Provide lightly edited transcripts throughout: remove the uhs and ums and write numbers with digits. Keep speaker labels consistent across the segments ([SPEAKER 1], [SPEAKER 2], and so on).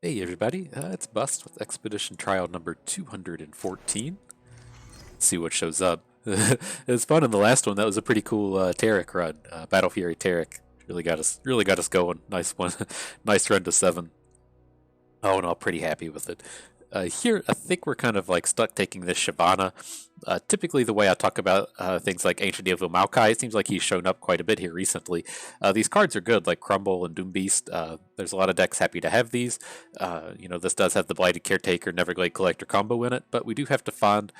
[SPEAKER 1] Hey everybody, it's Bust with Expedition Trial number 214. Let's see what shows up. It was fun in the last one. That was a pretty cool Tarek run. Battle Fury Tarek really got us going. Nice one, nice run to 7. Oh, and I'm pretty happy with it. Here, I think we're kind of like stuck taking this Shyvanna. Typically, the way I talk about things like Ancient Evil Maokai, it seems like he's shown up quite a bit here recently. These cards are good, like Crumble and Doom Beast. There's a lot of decks happy to have these. This does have the Blighted Caretaker, Neverglade Collector combo in it, but we do have to find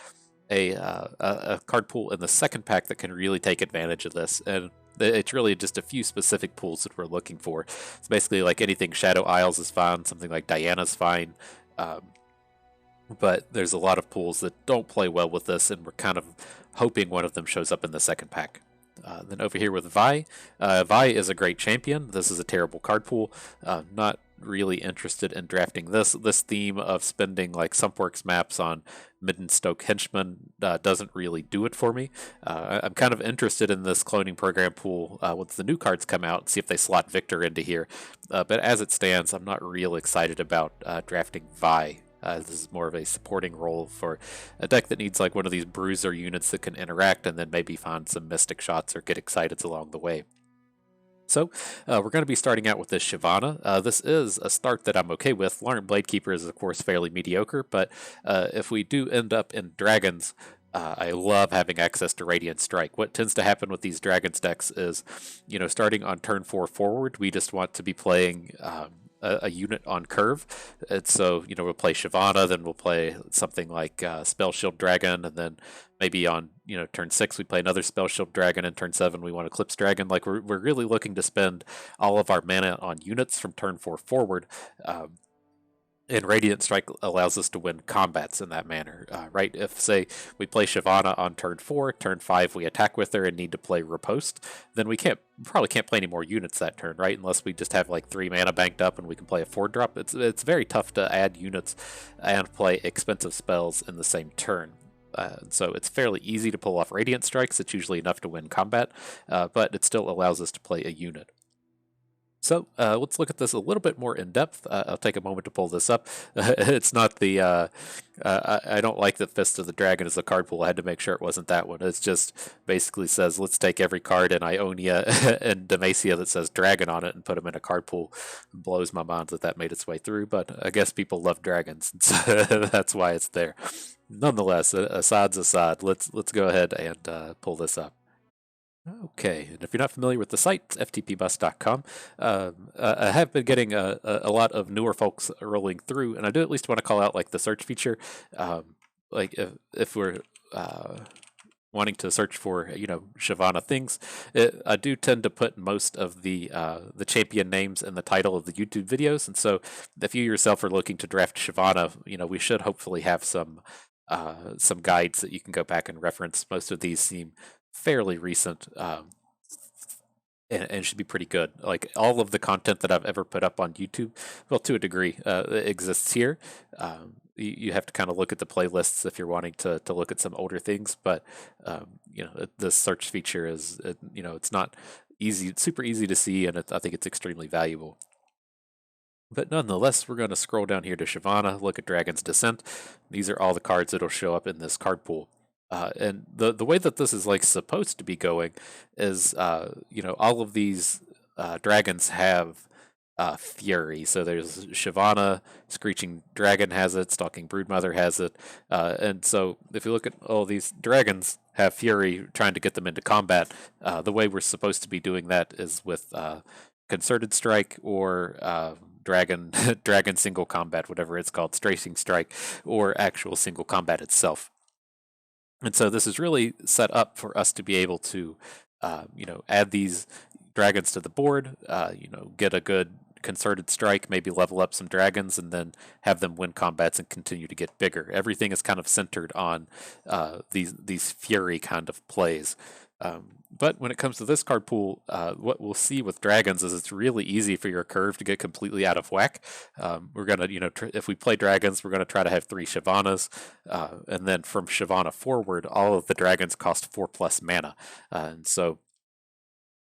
[SPEAKER 1] a card pool in the second pack that can really take advantage of this. And it's really just a few specific pools that we're looking for. It's basically like anything Shadow Isles is fine, something like Diana's fine. Um, but there's a lot of pools that don't play well with this, and we're kind of hoping one of them shows up in the second pack. Then over here with Vi is a great champion. This is a terrible card pool. Not really interested in drafting this. This theme of spending like Sumpworks maps on Midden Stoke Henchmen doesn't really do it for me. I'm kind of interested in this cloning program pool once the new cards come out and see if they slot Victor into here. But as it stands, I'm not real excited about drafting Vi. This is more of a supporting role for a deck that needs like one of these bruiser units that can interact and then maybe find some mystic shots or get excited along the way. So we're going to be starting out with this Shyvanna. This is a start that I'm okay with. Larn Bladekeeper is of course fairly mediocre, but if we do end up in Dragons, I love having access to Radiant Strike. What tends to happen with these Dragons decks is, starting on turn 4 forward, we just want to be playing a unit on curve. And so, we'll play Shyvanna, then we'll play something like Spell Shield Dragon, and then maybe on, turn 6 we play another Spell Shield Dragon, and turn 7 we want Eclipse Dragon. Like, we're really looking to spend all of our mana on units from turn 4 forward. And Radiant Strike allows us to win combats in that manner, right? If, say, we play Shyvanna on turn 4, turn 5 we attack with her and need to play Riposte, then we probably can't play any more units that turn, right? Unless we just have like 3 mana banked up and we can play a 4-drop. It's very tough to add units and play expensive spells in the same turn. So it's fairly easy to pull off Radiant Strikes. It's usually enough to win combat, but it still allows us to play a unit. So let's look at this a little bit more in depth. I'll take a moment to pull this up. It's not the. I don't like that Fist of the Dragon as a card pool. I had to make sure it wasn't that one. It's just basically says let's take every card in Ionia and Demacia that says Dragon on it and put them in a card pool. It blows my mind that made its way through, but I guess people love dragons, so that's why it's there. Nonetheless, Assad's Assad. Let's go ahead and pull this up. Okay, and if you're not familiar with the site, it's ftpbus.com. I have been getting a lot of newer folks rolling through, and I do at least want to call out like the search feature. Like if we're wanting to search for Shyvanna things, I do tend to put most of the champion names in the title of the YouTube videos, and so if you yourself are looking to draft Shyvanna, we should hopefully have some guides that you can go back and reference. Most of these seem fairly recent, and should be pretty good. Like all of the content that I've ever put up on YouTube, well, to a degree, exists here. You have to kind of look at the playlists if you're wanting to look at some older things, but the search feature is, it's not easy, it's super easy to see, and I think it's extremely valuable. But nonetheless, we're going to scroll down here to Shyvanna, look at Dragon's Descent. These are all the cards that'll show up in this card pool. And the way that this is like supposed to be going is, all of these dragons have fury. So there's Shyvanna, Screeching Dragon has it, Stalking Broodmother has it, and so if you look at all these dragons have fury, trying to get them into combat. The way we're supposed to be doing that is with Concerted Strike or Dragon Dragon Single Combat, whatever it's called, Strafing Strike, or actual single combat itself. And so this is really set up for us to be able to, add these dragons to the board, get a good concerted strike, maybe level up some dragons, and then have them win combats and continue to get bigger. Everything is kind of centered on these fury kind of plays. But when it comes to this card pool, what we'll see with dragons is it's really easy for your curve to get completely out of whack. We're gonna, if we play dragons, we're gonna try to have 3 Shyvannas, and then from Shyvanna forward, all of the dragons cost 4+ mana, and so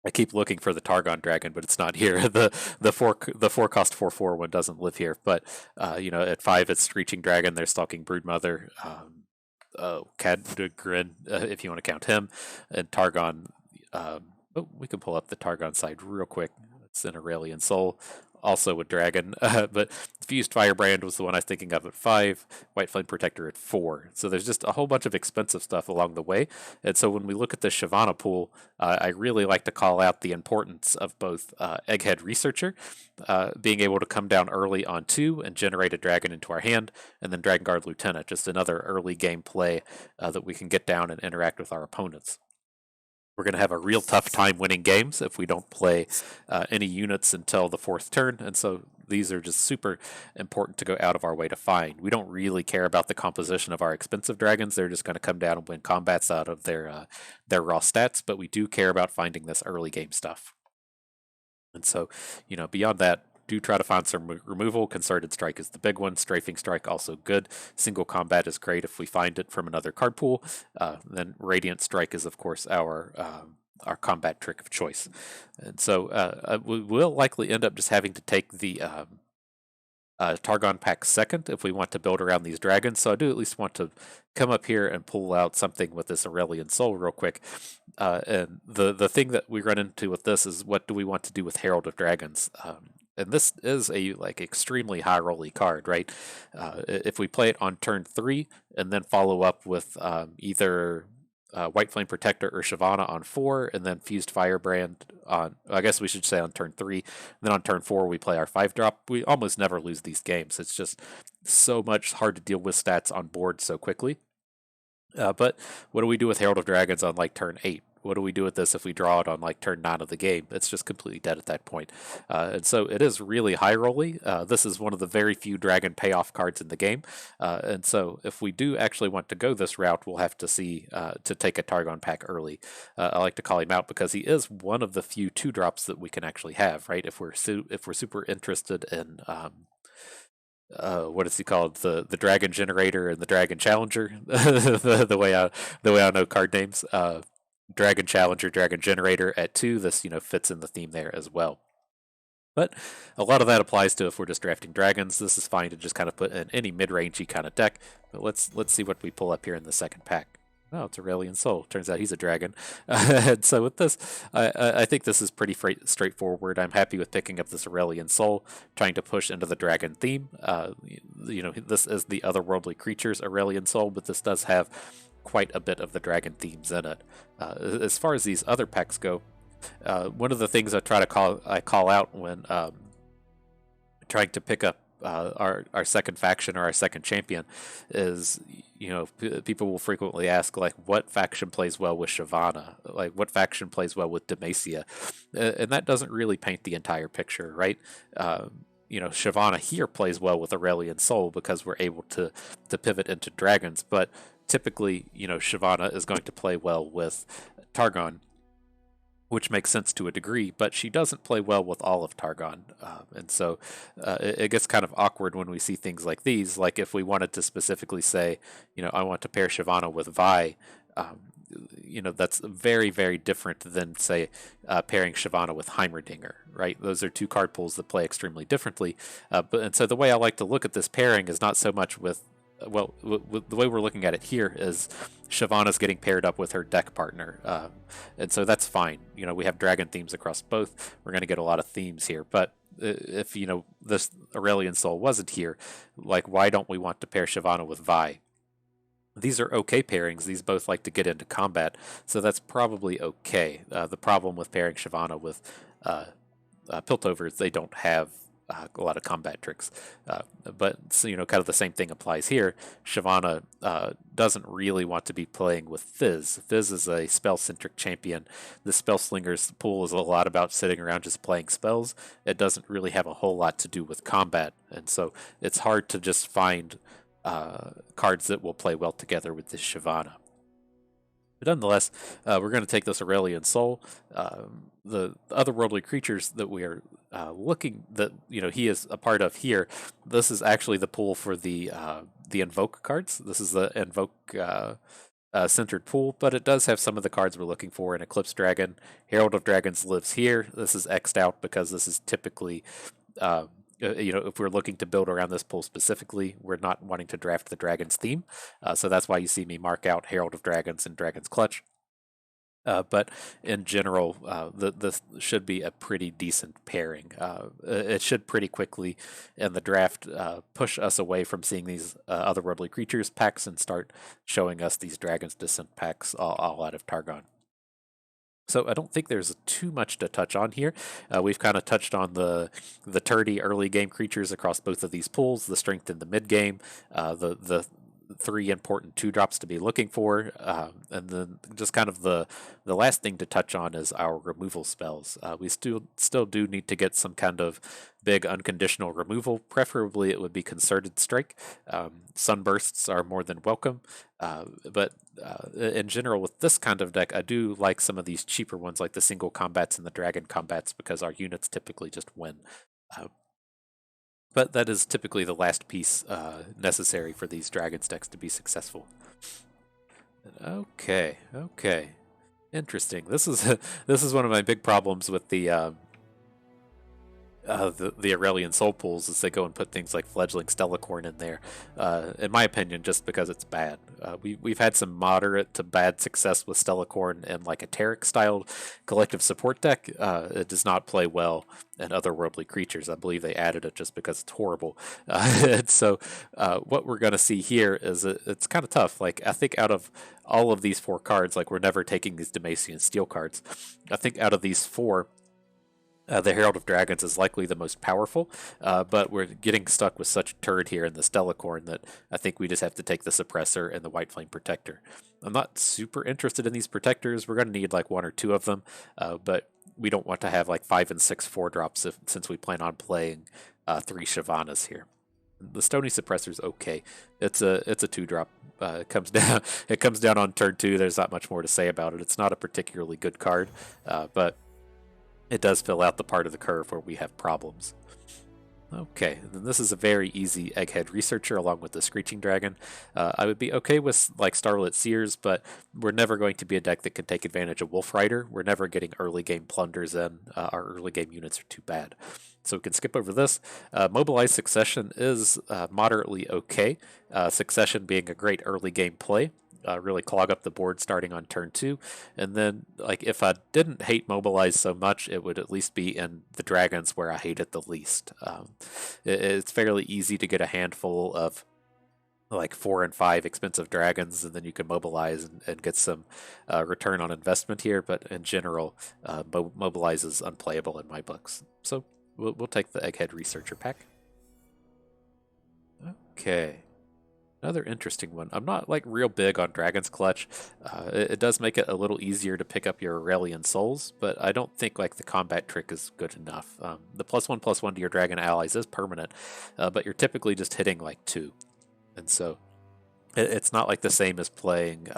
[SPEAKER 1] I keep looking for the Targon dragon, but it's not here. The four cost 4/4 one doesn't live here. But at 5 it's Screeching Dragon. They're Stalking Broodmother. Cadgrin, if you want to count him, and Targon. We can pull up the Targon side real quick. It's an Aurelion Sol, also with Dragon. But Fused Firebrand was the one I was thinking of at 5, White Flame Protector at 4. So there's just a whole bunch of expensive stuff along the way. And so when we look at the Shyvanna pool, I really like to call out the importance of both Egghead Researcher, being able to come down early on 2 and generate a dragon into our hand, and then Dragon Guard Lieutenant, just another early game play that we can get down and interact with our opponents. We're going to have a real tough time winning games if we don't play any units until the 4th turn, and so these are just super important to go out of our way to find. We don't really care about the composition of our expensive dragons. They're just going to come down and win combats out of their raw stats, but we do care about finding this early game stuff. And so, beyond that, do try to find some removal. Concerted Strike is the big one. Strafing Strike also good. Single Combat is great if we find it from another card pool. Then Radiant Strike is, of course, our combat trick of choice. And so we will likely end up just having to take the Targon pack second if we want to build around these dragons. So I do at least want to come up here and pull out something with this Aurelion Sol real quick. And the thing that we run into with this is, what do we want to do with Herald of Dragons? And this is a extremely high rolly card, right? If we play it on turn 3 and then follow up with either White Flame Protector or Shyvanna on 4, and then Fused Firebrand on, I guess we should say on turn 3. And then on turn 4, we play our 5-drop. We almost never lose these games. It's just so much hard to deal with stats on board so quickly. But what do we do with Herald of Dragons on turn 8? What do we do with this if we draw it on turn 9 of the game? It's just completely dead at that point. And so it is really high rolly. This is one of the very few dragon payoff cards in the game. And so if we do actually want to go this route, we'll have to see to take a Targon pack early. I like to call him out because he is one of the few 2-drops that we can actually have, right? If we're super interested in what is he called? The Dragon Generator and the Dragon Challenger. the way I know card names. Dragon Challenger, Dragon Generator at 2. This fits in the theme there as well. But a lot of that applies to if we're just drafting dragons. This is fine to just kind of put in any mid-rangey kind of deck. But let's see what we pull up here in the second pack. Oh, it's Aurelion Sol. Turns out he's a dragon. And so with this, I think this is pretty straightforward. I'm happy with picking up this Aurelion Sol, trying to push into the dragon theme. This is the Otherworldly Creatures Aurelion Sol, but this does have quite a bit of the dragon themes in it. As far as these other packs go, one of the things I call out when trying to pick up our second faction or our second champion is, people will frequently ask, what faction plays well with Shyvanna? What faction plays well with Demacia? And that doesn't really paint the entire picture, right? Shyvanna here plays well with Aurelion Sol because we're able to pivot into dragons, but typically, Shyvanna is going to play well with Targon, which makes sense to a degree, but she doesn't play well with all of Targon. And so it gets kind of awkward when we see things like these. Like if we wanted to specifically say, I want to pair Shyvanna with Vi, that's very, very different than, say, pairing Shyvanna with Heimerdinger, right? Those are 2 card pools that play extremely differently. And so the way I like to look at this pairing is not so much with, the way we're looking at it here is Shyvanna's getting paired up with her deck partner. And so that's fine. We have dragon themes across both. We're going to get a lot of themes here. But if, this Aurelion Sol wasn't here, why don't we want to pair Shyvanna with Vi? These are okay pairings. These both like to get into combat. So that's probably okay. The problem with pairing Shyvanna with Piltover is they don't have a lot of combat tricks. But kind of the same thing applies here. Shyvanna doesn't really want to be playing with Fizz. Fizz is a spell-centric champion. The Spellslinger's pool is a lot about sitting around just playing spells. It doesn't really have a whole lot to do with combat, and so it's hard to just find cards that will play well together with this Shyvanna. But nonetheless, we're going to take this Aurelion Sol. The otherworldly creatures that we are looking, that he is a part of here. This is actually the pool for the invoke cards. This is the invoke centered pool, but it does have some of the cards we're looking for. An Eclipse Dragon, Herald of Dragons lives here. This is X'd out because this is typically, if we're looking to build around this pool specifically, we're not wanting to draft the Dragons theme. So that's why you see me mark out Herald of Dragons and Dragon's Clutch. But in general, this should be a pretty decent pairing. It should pretty quickly in the draft push us away from seeing these otherworldly creatures packs and start showing us these Dragon's Descent packs all out of Targon. So I don't think there's too much to touch on here. We've kind of touched on the turdy early game creatures across both of these pools, the strength in the mid game, the 3 important 2-drops to be looking for, and then just kind of the last thing to touch on is our removal spells. We still do need to get some kind of big unconditional removal. Preferably it would be Concerted Strike. Sunbursts are more than welcome, but in general with this kind of deck I do like some of these cheaper ones like the single combats and the dragon combats because our units typically just win. But that is typically the last piece necessary for these Dragons decks to be successful. Okay. Interesting. This is one of my big problems with the Aurelion Sol pools is they go and put things like Fledgling Stellacorn in there. In my opinion, just because it's bad. We've had some moderate to bad success with Stellacorn in like a Taric styled collective support deck. It does not play well in otherworldly creatures. I believe they added it just because it's horrible. And so what we're going to see here is it's kind of tough. Like I think out of all of these 4 cards, like we're never taking these Demacian Steel cards. I think out of these 4, the Herald of Dragons is likely the most powerful, but we're getting stuck with such a turd here in the Stellacorn that I think we just have to take the Suppressor and the White Flame Protector. I'm not super interested in these protectors. We're going to need like 1 or 2 of them, but we don't want to have like 5 and 6 4-drops since we plan on playing 3 Shyvannas here. The Stony Suppressor's okay. It's a 2-drop. It comes down on turn 2. There's not much more to say about it. It's not a particularly good card, but it does fill out the part of the curve where we have problems. Okay, then this is a very easy Egghead Researcher along with the Screeching Dragon. I would be okay with like Starlit Seers, but we're never going to be a deck that can take advantage of Wolf Rider. We're never getting early game plunders in. Our early game units are too bad. So we can skip over this. Mobilize Succession is moderately okay. Succession being a great early game play. Really clog up the board starting on turn 2. And then, like, if I didn't hate Mobilize so much, it would at least be in the Dragons where I hate it the least. It's fairly easy to get a handful of like 4 and 5 expensive dragons, and then you can mobilize and get some return on investment here. But in general, Mobilize is unplayable in my books. So we'll take the Egghead Researcher pack. Okay. Another interesting one. I'm not like real big on Dragon's Clutch. It does make it a little easier to pick up your Aurelion Sols, but I don't think like the combat trick is good enough. The +1/+1 to your dragon allies is permanent, but you're typically just hitting like 2. And so it's not like the same as playing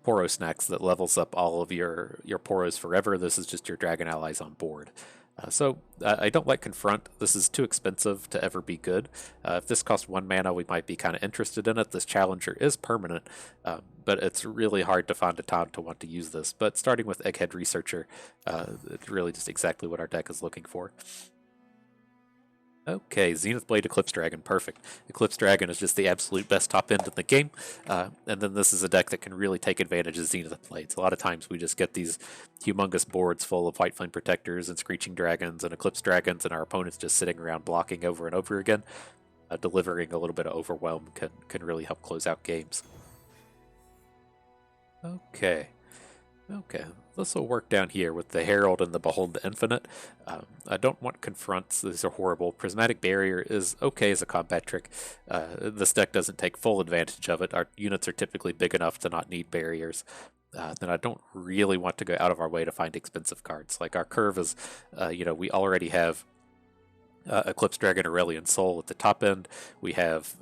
[SPEAKER 1] Poro Snacks that levels up all of your Poros forever. This is just your dragon allies on board. So I don't like Confront. This is too expensive to ever be good. If this costs 1 mana, we might be kind of interested in it. This Challenger is permanent, but it's really hard to find a time to want to use this. But starting with Egghead Researcher, it's really just exactly what our deck is looking for. Okay, Zenith Blade Eclipse Dragon, perfect. Eclipse Dragon is just the absolute best top end in the game, and then this is a deck that can really take advantage of Zenith Blades. A lot of times we just get these humongous boards full of White Flame Protectors and Screeching Dragons and Eclipse Dragons, and our opponents just sitting around blocking over and over again. Delivering a little bit of overwhelm can really help close out games. Okay. This will work down here with the Herald and the Behold the Infinite. I don't want Confronts. These are horrible. Prismatic Barrier is okay as a combat trick. This deck doesn't take full advantage of it. Our units are typically big enough to not need barriers. Then I don't really want to go out of our way to find expensive cards. Like our curve is, we already have Eclipse Dragon Aurelion Sol at the top end. We have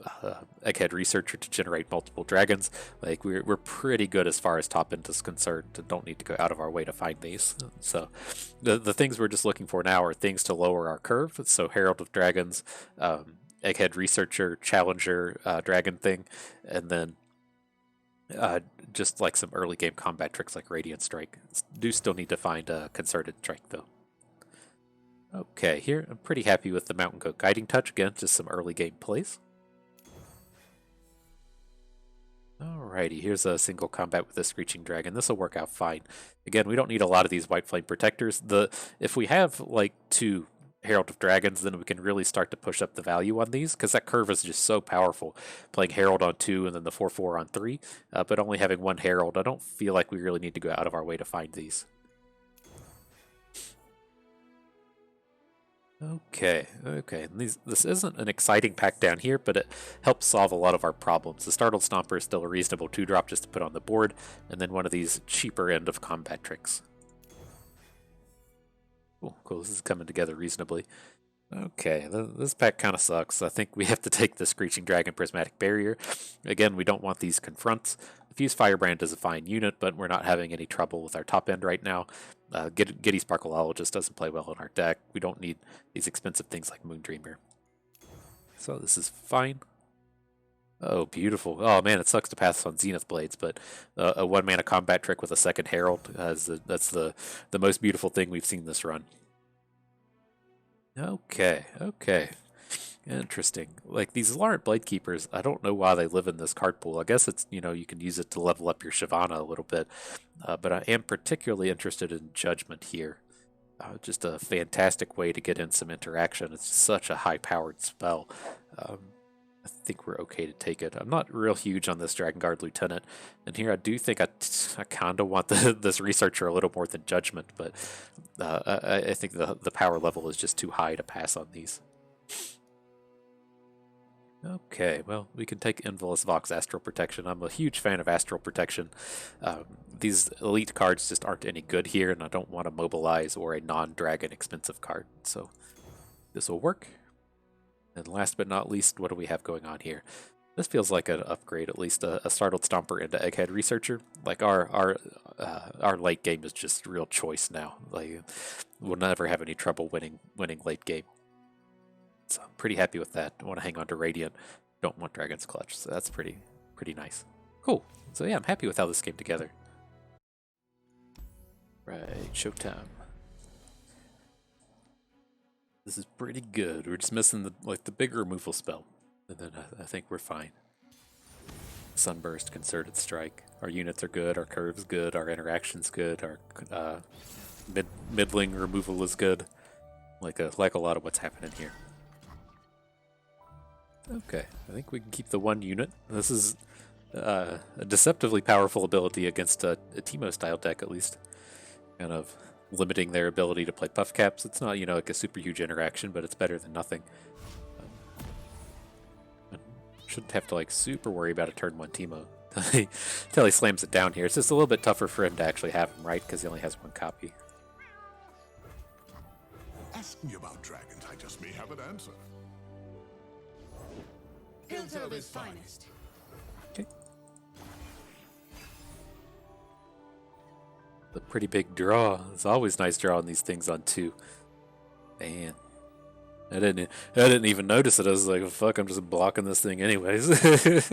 [SPEAKER 1] Egghead Researcher to generate multiple dragons. Like we're pretty good as far as top end is concerned, and don't need to go out of our way to find these. So the things we're just looking for now are things to lower our curve. So Herald of Dragons, Egghead Researcher, Challenger, Dragon thing, and then Uh, just like some early game combat tricks like Radiant Strike. Do still need to find a Concerted Strike though. Okay, here I'm pretty happy with the Mountain Goat Guiding Touch. Again, just some early game plays. Alrighty, here's a single combat with a Screeching Dragon. This will work out fine. Again, we don't need a lot of these White Flame Protectors. If we have like 2 Herald of Dragons, then we can really start to push up the value on these, because that curve is just so powerful. Playing Herald on 2 and then the 4/4 on 3, but only having 1 Herald, I don't feel like we really need to go out of our way to find these. Okay. This isn't an exciting pack down here, but it helps solve a lot of our problems. The Startled Stomper is still a reasonable 2-drop just to put on the board, and then one of these cheaper end of combat tricks. Cool. This is coming together reasonably. Okay, this pack kind of sucks. I think we have to take the Screeching Dragon Prismatic Barrier. Again, we don't want these confronts. Fuse Firebrand is a fine unit, but we're not having any trouble with our top end right now. Giddy Sparkleologist doesn't play well in our deck. We don't need these expensive things like Moondreamer. So this is fine. Oh, beautiful. Oh man, it sucks to pass on Zenith Blades, but a 1-mana combat trick with a 2nd Herald, that's the most beautiful thing we've seen this run. Okay. Interesting. Like, these Laurent Blade Keepers, I don't know why they live in this card pool. I guess it's, you can use it to level up your Shyvanna a little bit. But I am particularly interested in Judgment here. Just a fantastic way to get in some interaction. It's such a high-powered spell. I think we're okay to take it. I'm not real huge on this Dragon Guard Lieutenant, and here I do think I kind of want this Researcher a little more than Judgment, but I think the power level is just too high to pass on these. Okay, well, we can take Invilis Vox Astral Protection. I'm a huge fan of Astral Protection. These elite cards just aren't any good here, and I don't want to mobilize or a non-dragon expensive card, so this will work. And last but not least, what do we have going on here? This feels like an upgrade, at least a Startled Stomper into Egghead Researcher. Like our late game is just real choice now. Like, we'll never have any trouble winning late game. So I'm pretty happy with that. I want to hang on to Radiant. Don't want Dragon's Clutch, so that's pretty nice. Cool. So yeah, I'm happy with how this came together. Right, showtime. This is pretty good. We're just missing the big removal spell, and then I think we're fine. Sunburst, Concerted Strike. Our units are good. Our curve's good. Our interaction's good. Our middling removal is good. Like a lot of what's happening here. Okay, I think we can keep the 1 unit. This is a deceptively powerful ability against a Teemo style deck, at least. Kind of limiting their ability to play puff caps. It's not, like a super huge interaction, but it's better than nothing. Shouldn't have to super worry about a turn 1 Teemo until he slams it down here. It's just a little bit tougher for him to actually have him, right? Because he only has 1 copy.
[SPEAKER 2] Ask me about dragons, I just may have an answer.
[SPEAKER 3] Piltover's finest.
[SPEAKER 1] Okay. A pretty big draw. It's always nice drawing these things on 2. Man. I didn't even notice it. I was like, oh, fuck, I'm just blocking this thing anyways. There's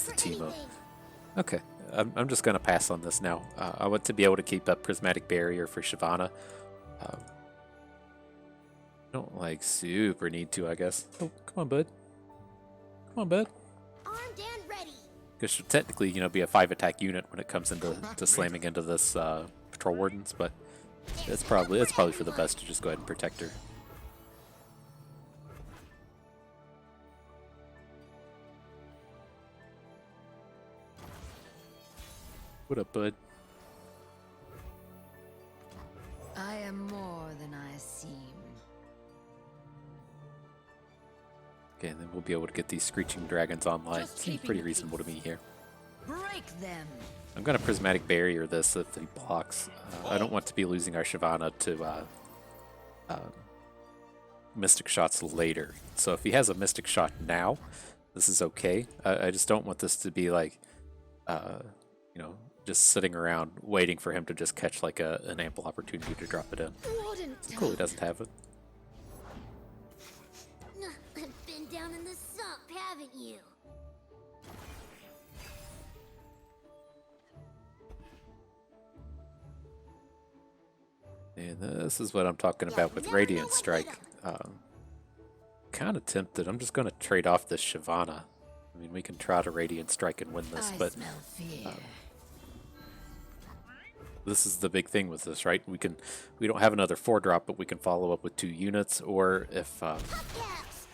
[SPEAKER 1] the Teemo. Okay, I'm just going to pass on this now. I want to be able to keep up Prismatic Barrier for Shyvanna. Don't super need to, I guess. Oh, come on, bud. Come on, bud.
[SPEAKER 3] Armed and ready.
[SPEAKER 1] Because should technically, be a 5-attack unit when it comes into slamming into this Patrol Wardens, but it's probably for the best to just go ahead and protect her. What up, bud?
[SPEAKER 4] I am more than I seem.
[SPEAKER 1] Okay, and then we'll be able to get these Screeching Dragons online. Seems pretty reasonable to me here.
[SPEAKER 4] Break them.
[SPEAKER 1] I'm going to Prismatic Barrier this if he blocks. I don't want to be losing our Shyvanna to Mystic Shots later. So if he has a Mystic Shot now, this is okay. I just don't want this to be just sitting around waiting for him to just catch an ample opportunity to drop it in. So cool, he doesn't have it.
[SPEAKER 3] I've been down in the sun. haven't you?
[SPEAKER 1] And this is what I'm talking about with Radiant Strike. Kind of tempted. I'm just going to trade off this Shyvanna. I mean, we can try to Radiant Strike and win this,
[SPEAKER 4] I
[SPEAKER 1] but
[SPEAKER 4] smell fear.
[SPEAKER 1] this is the big thing with this, right? We don't have another 4-drop, but we can follow up with 2 units, or if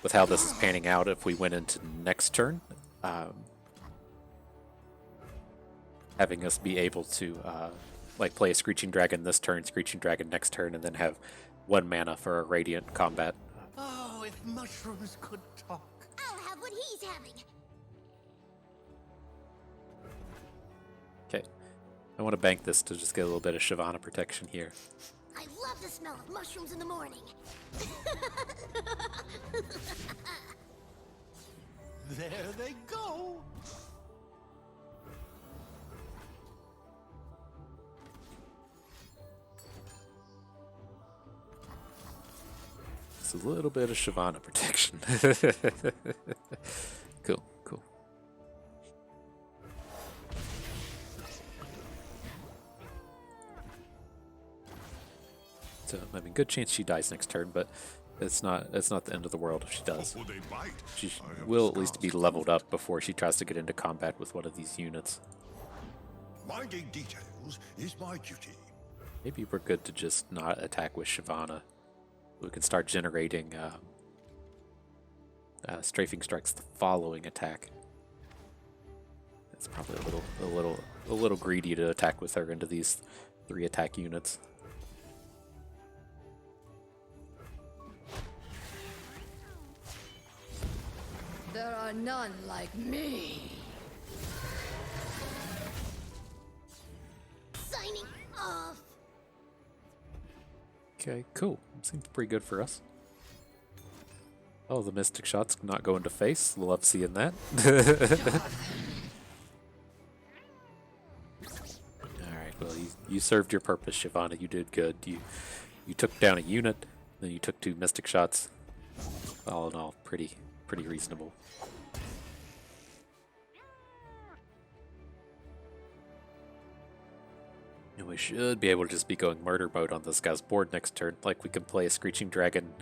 [SPEAKER 1] with how this is panning out, if we went into next turn, having us be able to like play a Screeching Dragon this turn, Screeching Dragon next turn, and then have 1 mana for a Radiant combat.
[SPEAKER 5] Oh, if mushrooms could talk.
[SPEAKER 3] I'll have what he's having.
[SPEAKER 1] Okay, I want to bank this to just get a little bit of Shyvanna protection here.
[SPEAKER 3] I love the smell of mushrooms in the morning.
[SPEAKER 5] There they go.
[SPEAKER 1] It's a little bit of Shyvanna protection. Cool, cool. So, I mean, good chance she dies next turn, but it's not the end of the world if she does.
[SPEAKER 2] Will they bite?
[SPEAKER 1] She
[SPEAKER 2] I have
[SPEAKER 1] will at least be
[SPEAKER 2] scars.
[SPEAKER 1] leveled up before she tries to get into combat with one of these units.
[SPEAKER 2] Minding details is my duty.
[SPEAKER 1] Maybe we're good to just not attack with Shyvanna. We can start generating strafing strikes the following attack. It's probably a little greedy to attack with her into these 3 attack units.
[SPEAKER 4] There are none like me.
[SPEAKER 3] Signing off.
[SPEAKER 1] Okay, cool. Seems pretty good for us. Oh, the Mystic Shot's not going to face. Love seeing that. Alright, well, you served your purpose, Shyvanna. You did good. You took down a unit, then you took 2 Mystic Shots. All in all, pretty reasonable. And we should be able to just be going murder mode on this guy's board next turn. Like, we can play a Screeching Dragon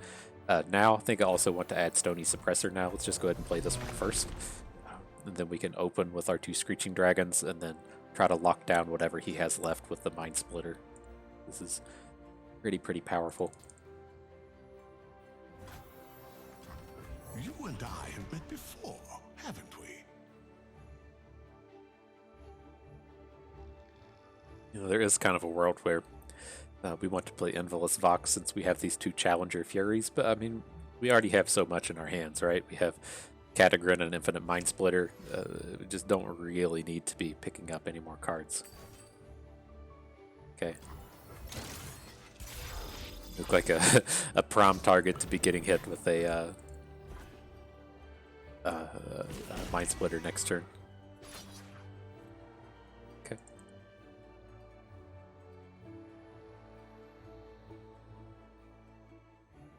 [SPEAKER 1] now. I think I also want to add Stony Suppressor now. Let's just go ahead and play this one first. And then we can open with our 2 Screeching Dragons and then try to lock down whatever he has left with the Mind Splitter. This is pretty powerful.
[SPEAKER 2] You and I have met before, haven't we?
[SPEAKER 1] You know, there is kind of a world where we want to play Envious Vox since we have these 2 Challenger Furies, but I mean, we already have so much in our hands, right? We have Catagrin and Infinite Mind Splitter. We just don't really need to be picking up any more cards. Okay. Look like a prom target to be getting hit with a Mind Splitter next turn. Okay.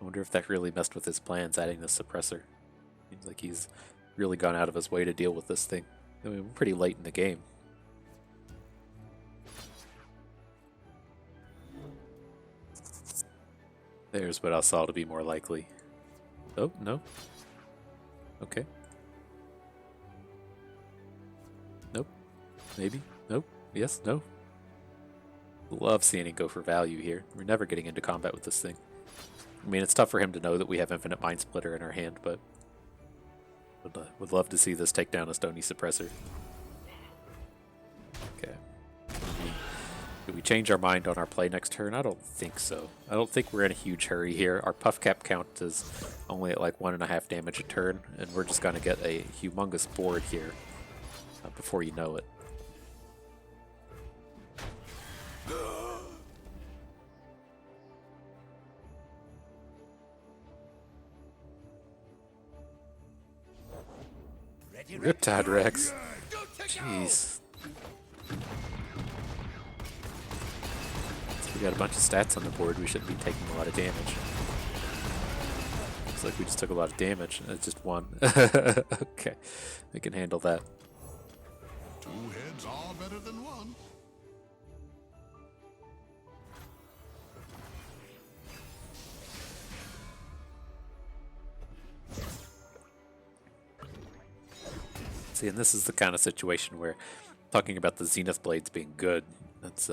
[SPEAKER 1] I wonder if that really messed with his plans, adding the suppressor. Seems like he's really gone out of his way to deal with this thing. I mean, we're pretty late in the game. There's what I saw to be more likely. Oh, no. Okay. Nope. Maybe. Nope. Yes. No. Love seeing him go for value here. We're never getting into combat with this thing. I mean, it's tough for him to know that we have Infinite Mind Splitter in our hand, but would love to see this take down a Stony Suppressor. Okay. Do we change our mind on our play next turn? I don't think so. I don't think we're in a huge hurry here. Our Puff Cap count is only at like 1.5 damage a turn, and we're just going to get a humongous board here before you know it. Riptide Rex. Jeez. We got a bunch of stats on the board. We shouldn't be taking a lot of damage. Looks like we just took a lot of damage. It's just one. Okay, we can handle that.
[SPEAKER 2] Two heads are better than one.
[SPEAKER 1] See, and this is the kind of situation where talking about the Zenith Blades being good, that's,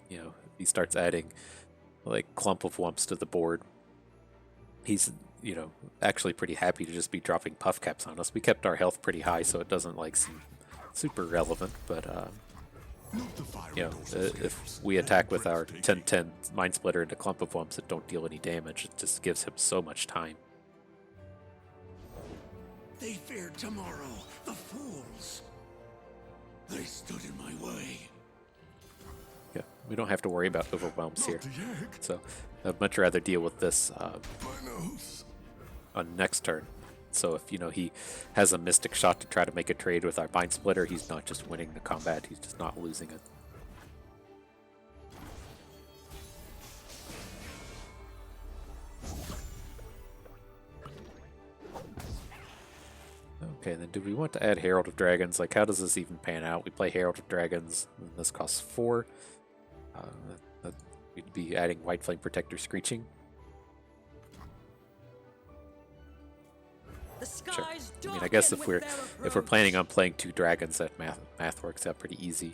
[SPEAKER 1] you know, he starts adding like clump of wumps to the board. He's, you know, actually pretty happy to just be dropping puff caps on us. We kept our health pretty high, so it doesn't like seem super relevant, but, you know, if we attack with our 10-10 Mind Splitter into clump of wumps that don't deal any damage, it just gives him so much time.
[SPEAKER 5] They feared tomorrow, the fools. They stood in my way.
[SPEAKER 1] Yeah, we don't have to worry about overwhelms here.
[SPEAKER 2] Not the egg.
[SPEAKER 1] So I'd much rather deal with this
[SPEAKER 2] My nose.
[SPEAKER 1] on next turn. So if, you know, he has a Mystic Shot to try to make a trade with our Mind Splitter, he's not just winning the combat, he's just not losing it. Okay, then do we want to add Herald of Dragons? Like, how does this even pan out? We play Herald of Dragons, and this costs 4. We'd be adding White Flame Protector Screeching. Sure. I mean, I guess if we're planning on playing 2 dragons, that math works out pretty easy.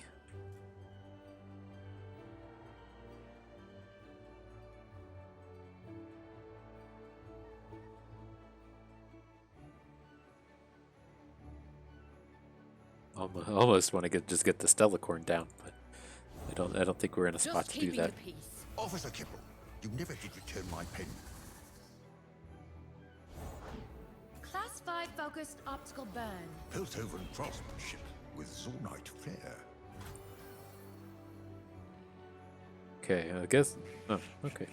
[SPEAKER 1] Almost want to just get the Stellacorn down, but I don't think we're in a spot to do that.
[SPEAKER 2] Officer Kipple, you never did return my pen.
[SPEAKER 6] Class 5 focused optical burn.
[SPEAKER 2] Piltover craftsmanship with Zornite flair.
[SPEAKER 1] Okay, I guess. Oh, okay,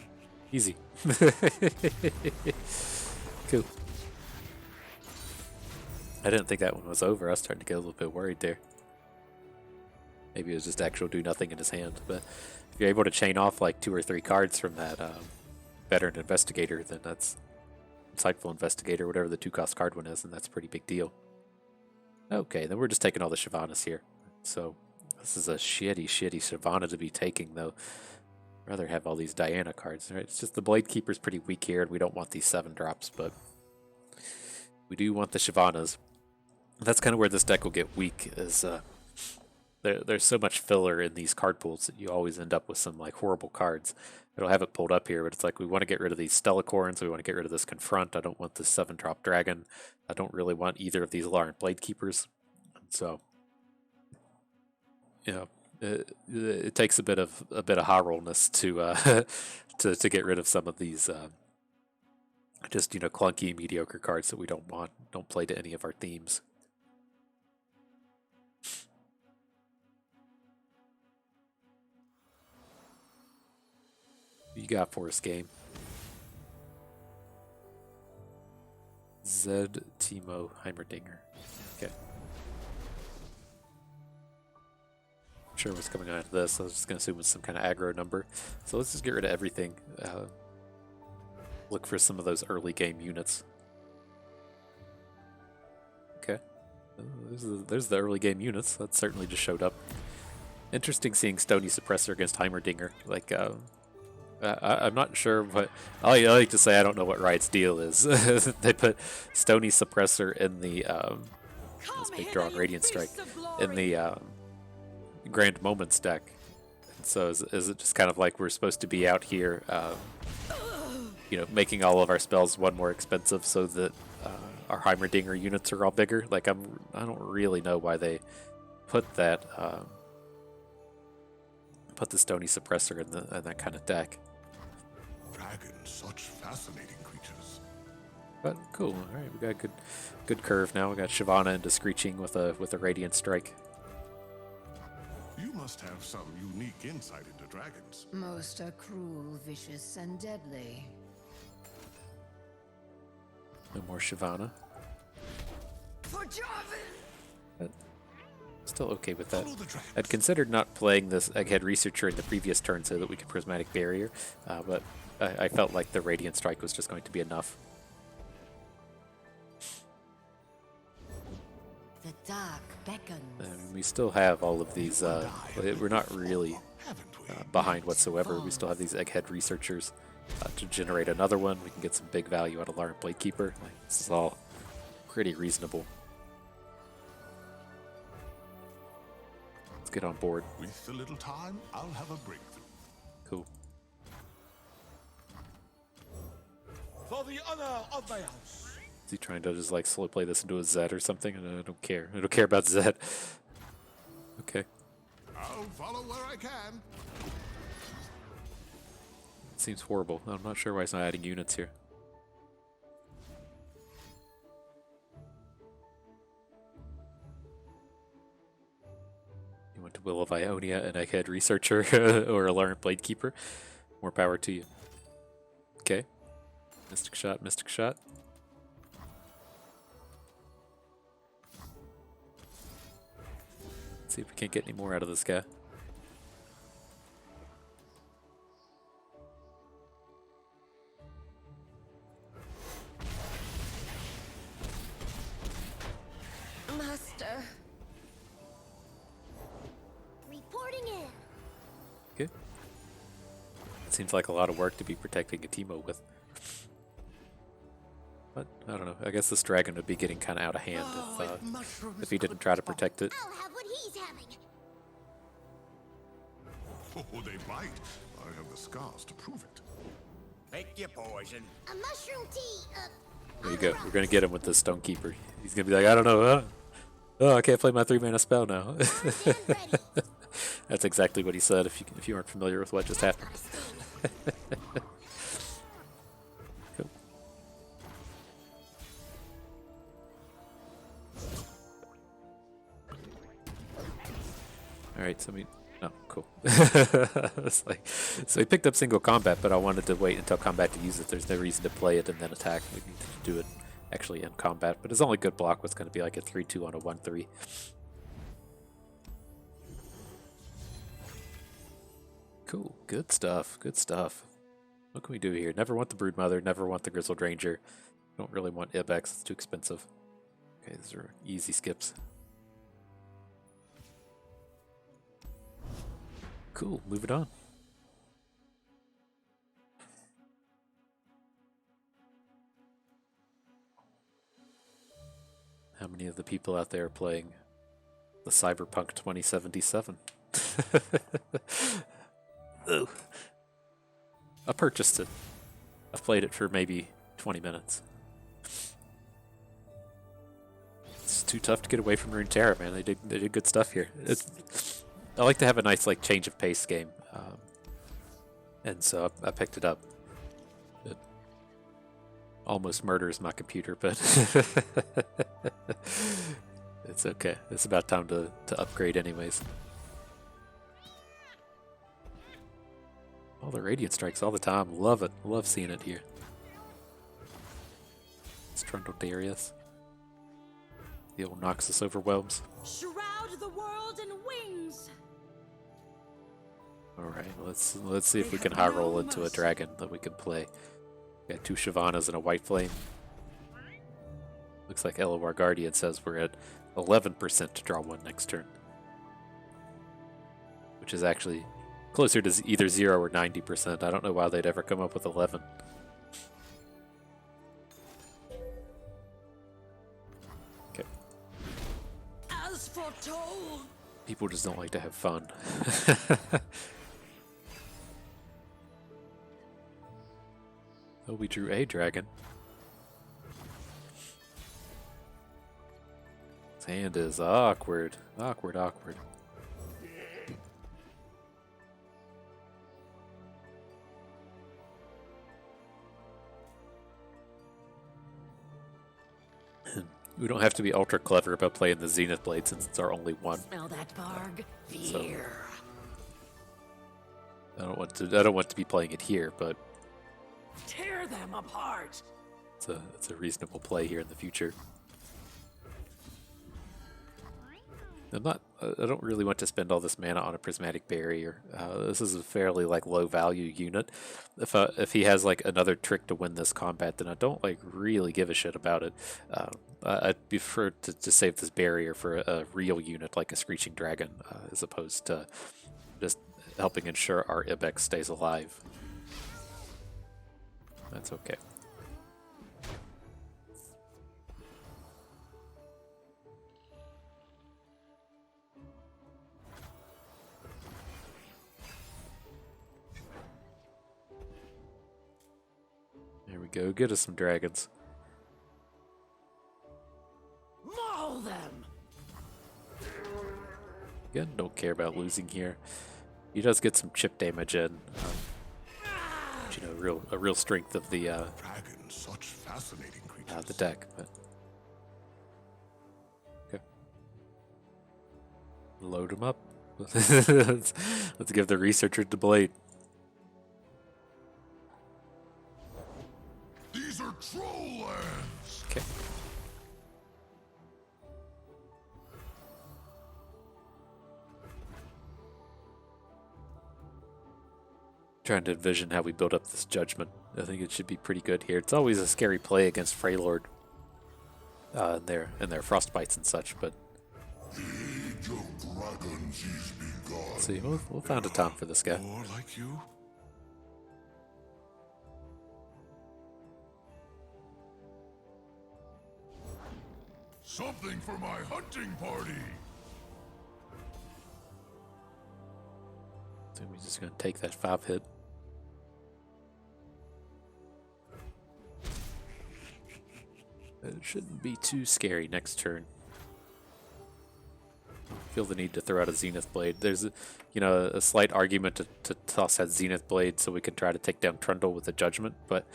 [SPEAKER 1] easy. Cool. I didn't think that one was over. I was starting to get a little bit worried there. Maybe it was just actual do nothing in his hand. But if you're able to chain off like 2 or 3 cards from that Veteran Investigator, then that's Insightful Investigator, whatever the 2-cost card one is, and that's a pretty big deal. Okay, then we're just taking all the Shyvannas here. So this is a shitty Shyvanna to be taking, though. I'd rather have all these Diana cards. Right? It's just the Blade Keeper's pretty weak here, and we don't want these 7 drops, but we do want the Shyvannas. That's kind of where this deck will get weak, is there's so much filler in these card pools that you always end up with some like horrible cards. I don't have it pulled up here, but it's like we want to get rid of these Stellacorns, we want to get rid of this Confront, I don't want this 7-drop Dragon, I don't really want either of these Alarm Blade Keepers. So, you know, it takes a bit of high rollness to to get rid of some of these just, you know, clunky, mediocre cards that we don't play to any of our themes. You got for us, game. Zed Timo Heimerdinger. Okay. Not sure what's coming out of this. I was just gonna assume it's some kind of aggro number. So let's just get rid of everything. Look for some of those early game units. Okay. There's the early game units. That certainly just showed up. Interesting seeing Stony Suppressor against Heimerdinger. Like, I'm not sure what... I like to say I don't know what Riot's deal is. They put Stony Suppressor in the... this big draw on Radiant Strike. In the Grand Moments deck. And so is it just kind of like we're supposed to be out here... you know, making all of our spells 1 more expensive so that our Heimerdinger units are all bigger. Like, I don't really know why they put that, put the Stony Suppressor in that kind of deck.
[SPEAKER 2] Dragons, such fascinating creatures.
[SPEAKER 1] But cool. All right, we got good curve now. We got Shyvanna into Screeching with a Radiant Strike.
[SPEAKER 2] You must have some unique insight into dragons.
[SPEAKER 4] Most are cruel, vicious, and deadly.
[SPEAKER 1] No more Shyvanna.
[SPEAKER 4] For Jarvan!
[SPEAKER 1] But still okay with that.
[SPEAKER 2] Follow the dragons.
[SPEAKER 1] I'd considered not playing this Egghead Researcher in the previous turn so that we could Prismatic Barrier, but I felt like the Radiant Strike was just going to be enough.
[SPEAKER 4] dark beckons.
[SPEAKER 1] And we still have all of these, we're not really
[SPEAKER 2] Haven't we?
[SPEAKER 1] behind whatsoever. We still have these egghead researchers to generate another one. We can get some big value out of Alarm Bladekeeper. Like, this is all pretty reasonable. Let's get on board.
[SPEAKER 2] With a little time, I'll have a breakthrough.
[SPEAKER 1] Cool.
[SPEAKER 5] For the honor of my house.
[SPEAKER 1] Is he trying to just like slow play this into a Zed or something? I don't care. I don't care about Zed. Okay.
[SPEAKER 2] I'll follow where I can.
[SPEAKER 1] Seems horrible. I'm not sure why he's not adding units here. You went to Will of Ionia, an Egghead Researcher, or Alarm Bladekeeper. More power to you. Okay. Mystic Shot, Mystic Shot. Let's see if we can't get any more out of this guy.
[SPEAKER 4] Master.
[SPEAKER 3] Reporting in.
[SPEAKER 1] Okay. It seems like a lot of work to be protecting a Teemo with. But, I don't know. I guess this dragon would be getting kind of out of hand if he didn't try to protect it.
[SPEAKER 3] I'll have what he's having.
[SPEAKER 2] Oh, they bite. I have the scars to prove it.
[SPEAKER 5] Take your poison.
[SPEAKER 3] A mushroom tea.
[SPEAKER 1] There you go. We're going to get him with this Stonekeeper. He's going to be like, I don't know. Huh? Oh, I can't play my 3-mana spell now. That's exactly what he said if you aren't familiar with what just happened. Cool. Alright, so oh, cool. It's like, so he picked up single combat, but I wanted to wait until combat to use it. There's no reason to play it and then attack. We need to do it actually in combat, but his only good block was going to be like a 3-2 on a 1-3. Cool, good stuff, good stuff. What can we do here? Never want the Broodmother, never want the Grizzled Ranger. Don't really want Ibex, it's too expensive. Okay, these are easy skips. Cool, move it on. How many of the people out there are playing the Cyberpunk 2077? Ooh. I purchased it. I've played it for maybe 20 minutes. It's too tough to get away from Runeterra, man. They did good stuff here. I like to have a nice like change of pace game, and so I picked it up. It almost murders my computer, but it's okay. It's about time to upgrade anyways. All the Radiant Strikes all the time. Love it. Love seeing it here. Strundle Darius. The old Noxus overwhelms.
[SPEAKER 6] Shroud the world in wings.
[SPEAKER 1] Alright, let's see if we can high roll into a dragon that we can play. We got 2 Shyvannas and a White Flame. Looks like LOR Guardian says we're at 11% to draw 1 next turn. Which is actually closer to either 0 or 90%. I don't know why they'd ever come up with 11. Okay.
[SPEAKER 4] As foretold.
[SPEAKER 1] People just don't like to have fun. Oh, we drew a dragon. His hand is awkward. Awkward, awkward. We don't have to be ultra clever about playing the Zenith Blade since it's our only one.
[SPEAKER 4] Smell that barg?
[SPEAKER 1] So,
[SPEAKER 4] Fear.
[SPEAKER 1] I don't want to be playing it here, but
[SPEAKER 4] Tear them apart.
[SPEAKER 1] it's a reasonable play here in the future. I'm not. I don't really want to spend all this mana on a prismatic barrier. This is a fairly like low value unit. If he has like another trick to win this combat, then I don't like really give a shit about it. I'd prefer to save this barrier for a real unit like a Screeching Dragon, as opposed to just helping ensure our Ibex stays alive. That's okay. There we go. Get us some dragons.
[SPEAKER 5] Maul them!
[SPEAKER 1] Again, don't care about losing here. He does get some chip damage in. You know, a real strength of the
[SPEAKER 2] Dragons, such fascinating creatures.
[SPEAKER 1] the deck. But okay, load him up. let's give the researcher the blade.
[SPEAKER 2] These are troll lands.
[SPEAKER 1] Okay. Trying to envision how we build up this judgment. I think it should be pretty good here. It's always a scary play against Freylord, and their frostbites and such. But
[SPEAKER 2] The age of dragons is begun.
[SPEAKER 1] let's see, we'll find a time for this guy.
[SPEAKER 2] More like you? Something for my hunting party.
[SPEAKER 1] So we're just gonna take that 5 hit. It shouldn't be too scary next turn. Feel the need to throw out a Zenith Blade. There's a slight argument to toss that Zenith Blade so we can try to take down Trundle with a Judgment, but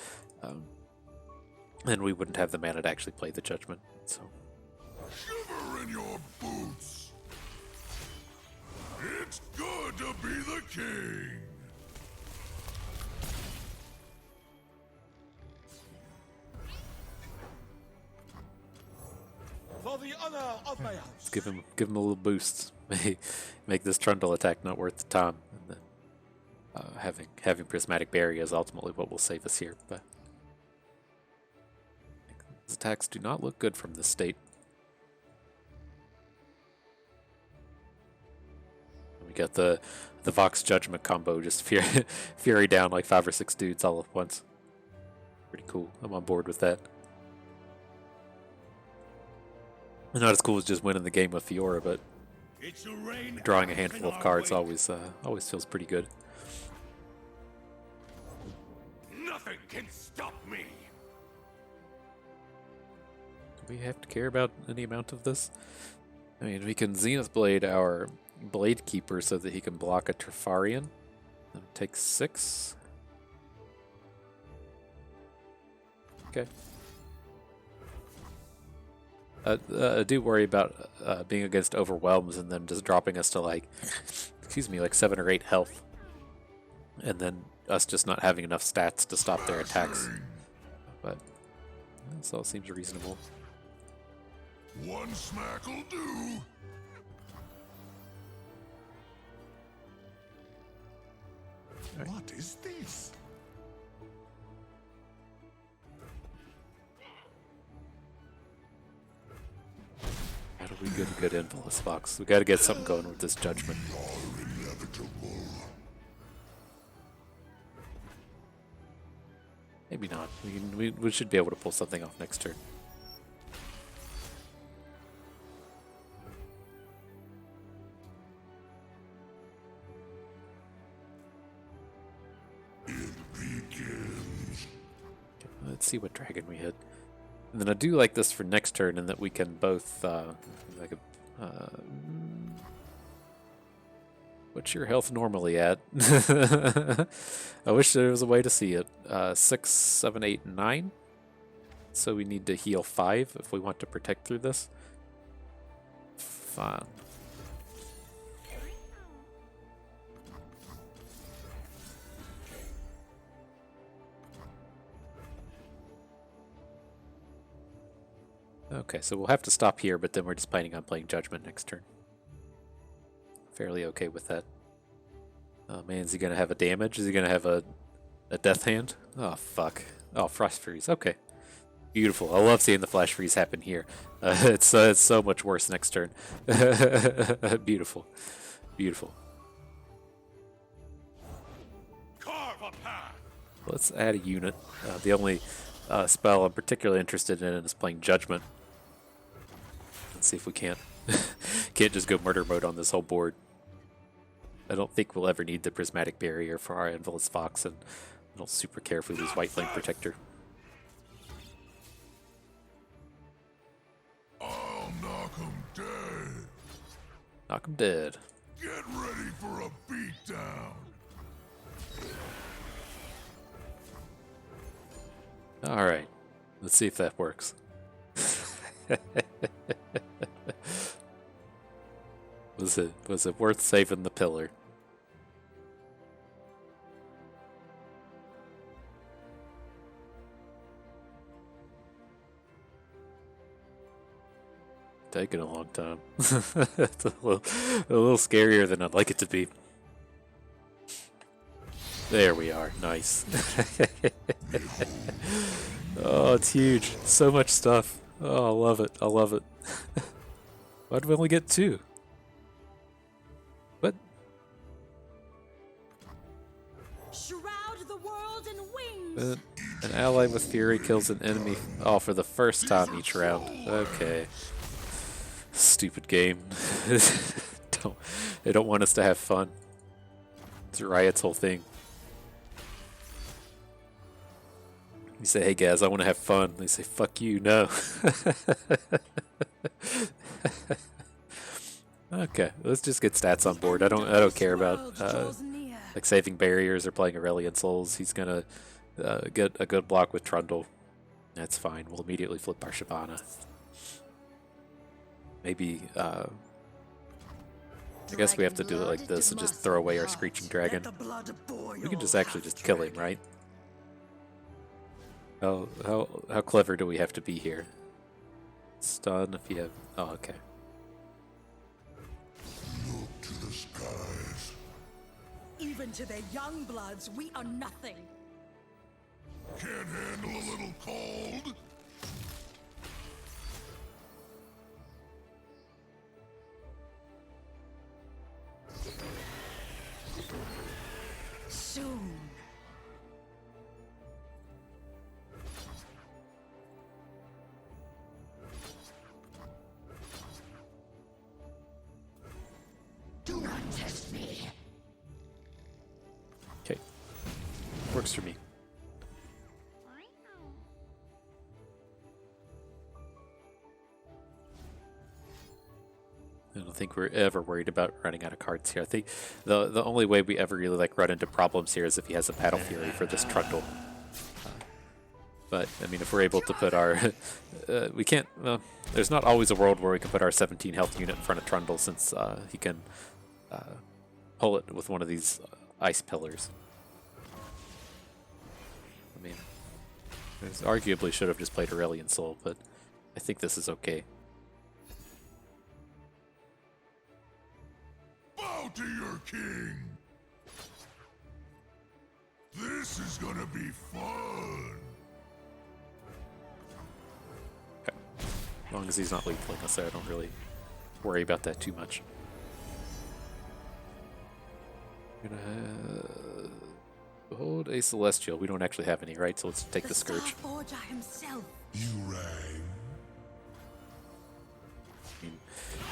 [SPEAKER 1] then we wouldn't have the mana to actually play the Judgment. So
[SPEAKER 2] Shiver in your boots. It's good to be the king.
[SPEAKER 5] For the honor of my house.
[SPEAKER 1] let's give him a little boost. Make this Trundle attack not worth the time, and then having Prismatic Barrier is ultimately what will save us here. But these attacks do not look good from this state. We got the Vox Judgment combo, just fury down like 5 or 6 dudes all at once. Pretty cool. I'm on board with that. Not as cool as just winning the game with Fiora, but
[SPEAKER 5] It's a rain
[SPEAKER 1] drawing a handful of cards always feels pretty good.
[SPEAKER 5] Nothing can stop me.
[SPEAKER 1] Do we have to care about any amount of this? I mean, we can Zenith Blade our Blade Keeper so that he can block a Trifarian. And take 6. Okay. I do worry about being against Overwhelms and them just dropping us to like 7 or 8 health. And then us just not having enough stats to stop their attacks. But this all seems reasonable.
[SPEAKER 2] One smack'll do.
[SPEAKER 1] Right.
[SPEAKER 2] What is this?
[SPEAKER 1] How do we get a good Invalid Fox? We gotta get something going with this Judgment.
[SPEAKER 2] Are inevitable.
[SPEAKER 1] Maybe not. We should be able to pull something off next turn.
[SPEAKER 2] Begins.
[SPEAKER 1] Let's see what dragon we hit. And then I do like this for next turn, in that we can both what's your health normally at? I wish there was a way to see it. 6, 7, 8, 9. So we need to heal 5 if we want to protect through this. Fine. Okay, so we'll have to stop here, but then we're just planning on playing Judgment next turn. fairly okay with that. Oh man, is he gonna have a damage? Is he gonna have a death hand? Oh fuck. Oh, frost freeze. Okay. Beautiful. I love seeing the flash freeze happen here. It's so much worse next turn. Beautiful. Beautiful.
[SPEAKER 5] Carve a path.
[SPEAKER 1] Let's add a unit. The only spell I'm particularly interested in is playing Judgment. Let's see if we can't just go murder mode on this whole board. I don't think we'll ever need the Prismatic Barrier for our Anvilus Fox, and I don't super care if we lose White Flame Protector.
[SPEAKER 2] I'll knock 'em dead.
[SPEAKER 1] Knock him dead.
[SPEAKER 2] Get ready for a beatdown.
[SPEAKER 1] Alright. Let's see if that works. Was it worth saving the pillar? Taking a long time. It's a little scarier than I'd like it to be. There we are. Nice. Oh, it's huge. So much stuff. Oh, I love it. I love it. Why did we only get 2? What?
[SPEAKER 3] Shroud the world in wings.
[SPEAKER 1] An ally with fury kills an enemy. Oh, for the first time each round. Okay. Stupid game. They don't want us to have fun. It's Riot's whole thing. You say, hey guys, I want to have fun. They say, fuck you, no. Okay, let's just get stats on board. I don't care about like saving barriers or playing Aurelion Sols. He's gonna get a good block with Trundle. That's fine. We'll immediately flip our Shyvanna. Maybe I guess we have to do it like this and just throw away our Screeching Dragon. We can just actually just kill him, right? How clever do we have to be here? Stun if you have... Oh, okay.
[SPEAKER 2] Look to the skies.
[SPEAKER 7] Even to the young bloods, we are nothing.
[SPEAKER 2] Can't handle a little cold?
[SPEAKER 7] Soon.
[SPEAKER 5] Do not test me.
[SPEAKER 1] Okay. Works for me. I don't think we're ever worried about running out of cards here. I think the only way we ever really like run into problems here is if he has a Battle Fury for this Trundle. But I mean, if we're able to put our, we can't. There's not always a world where we can put our 17 health unit in front of Trundle, since he can pull it with one of these ice pillars. I mean, arguably should have just played Aurelion Sol, but I think this is okay.
[SPEAKER 2] Bow to your king. This is gonna be fun.
[SPEAKER 1] Okay. As long as he's not lethaling us there, I don't really worry about that too much. I'm gonna hold a Celestial. We don't actually have any, right? So let's take the Scourge.
[SPEAKER 7] Forger himself.
[SPEAKER 2] You rang.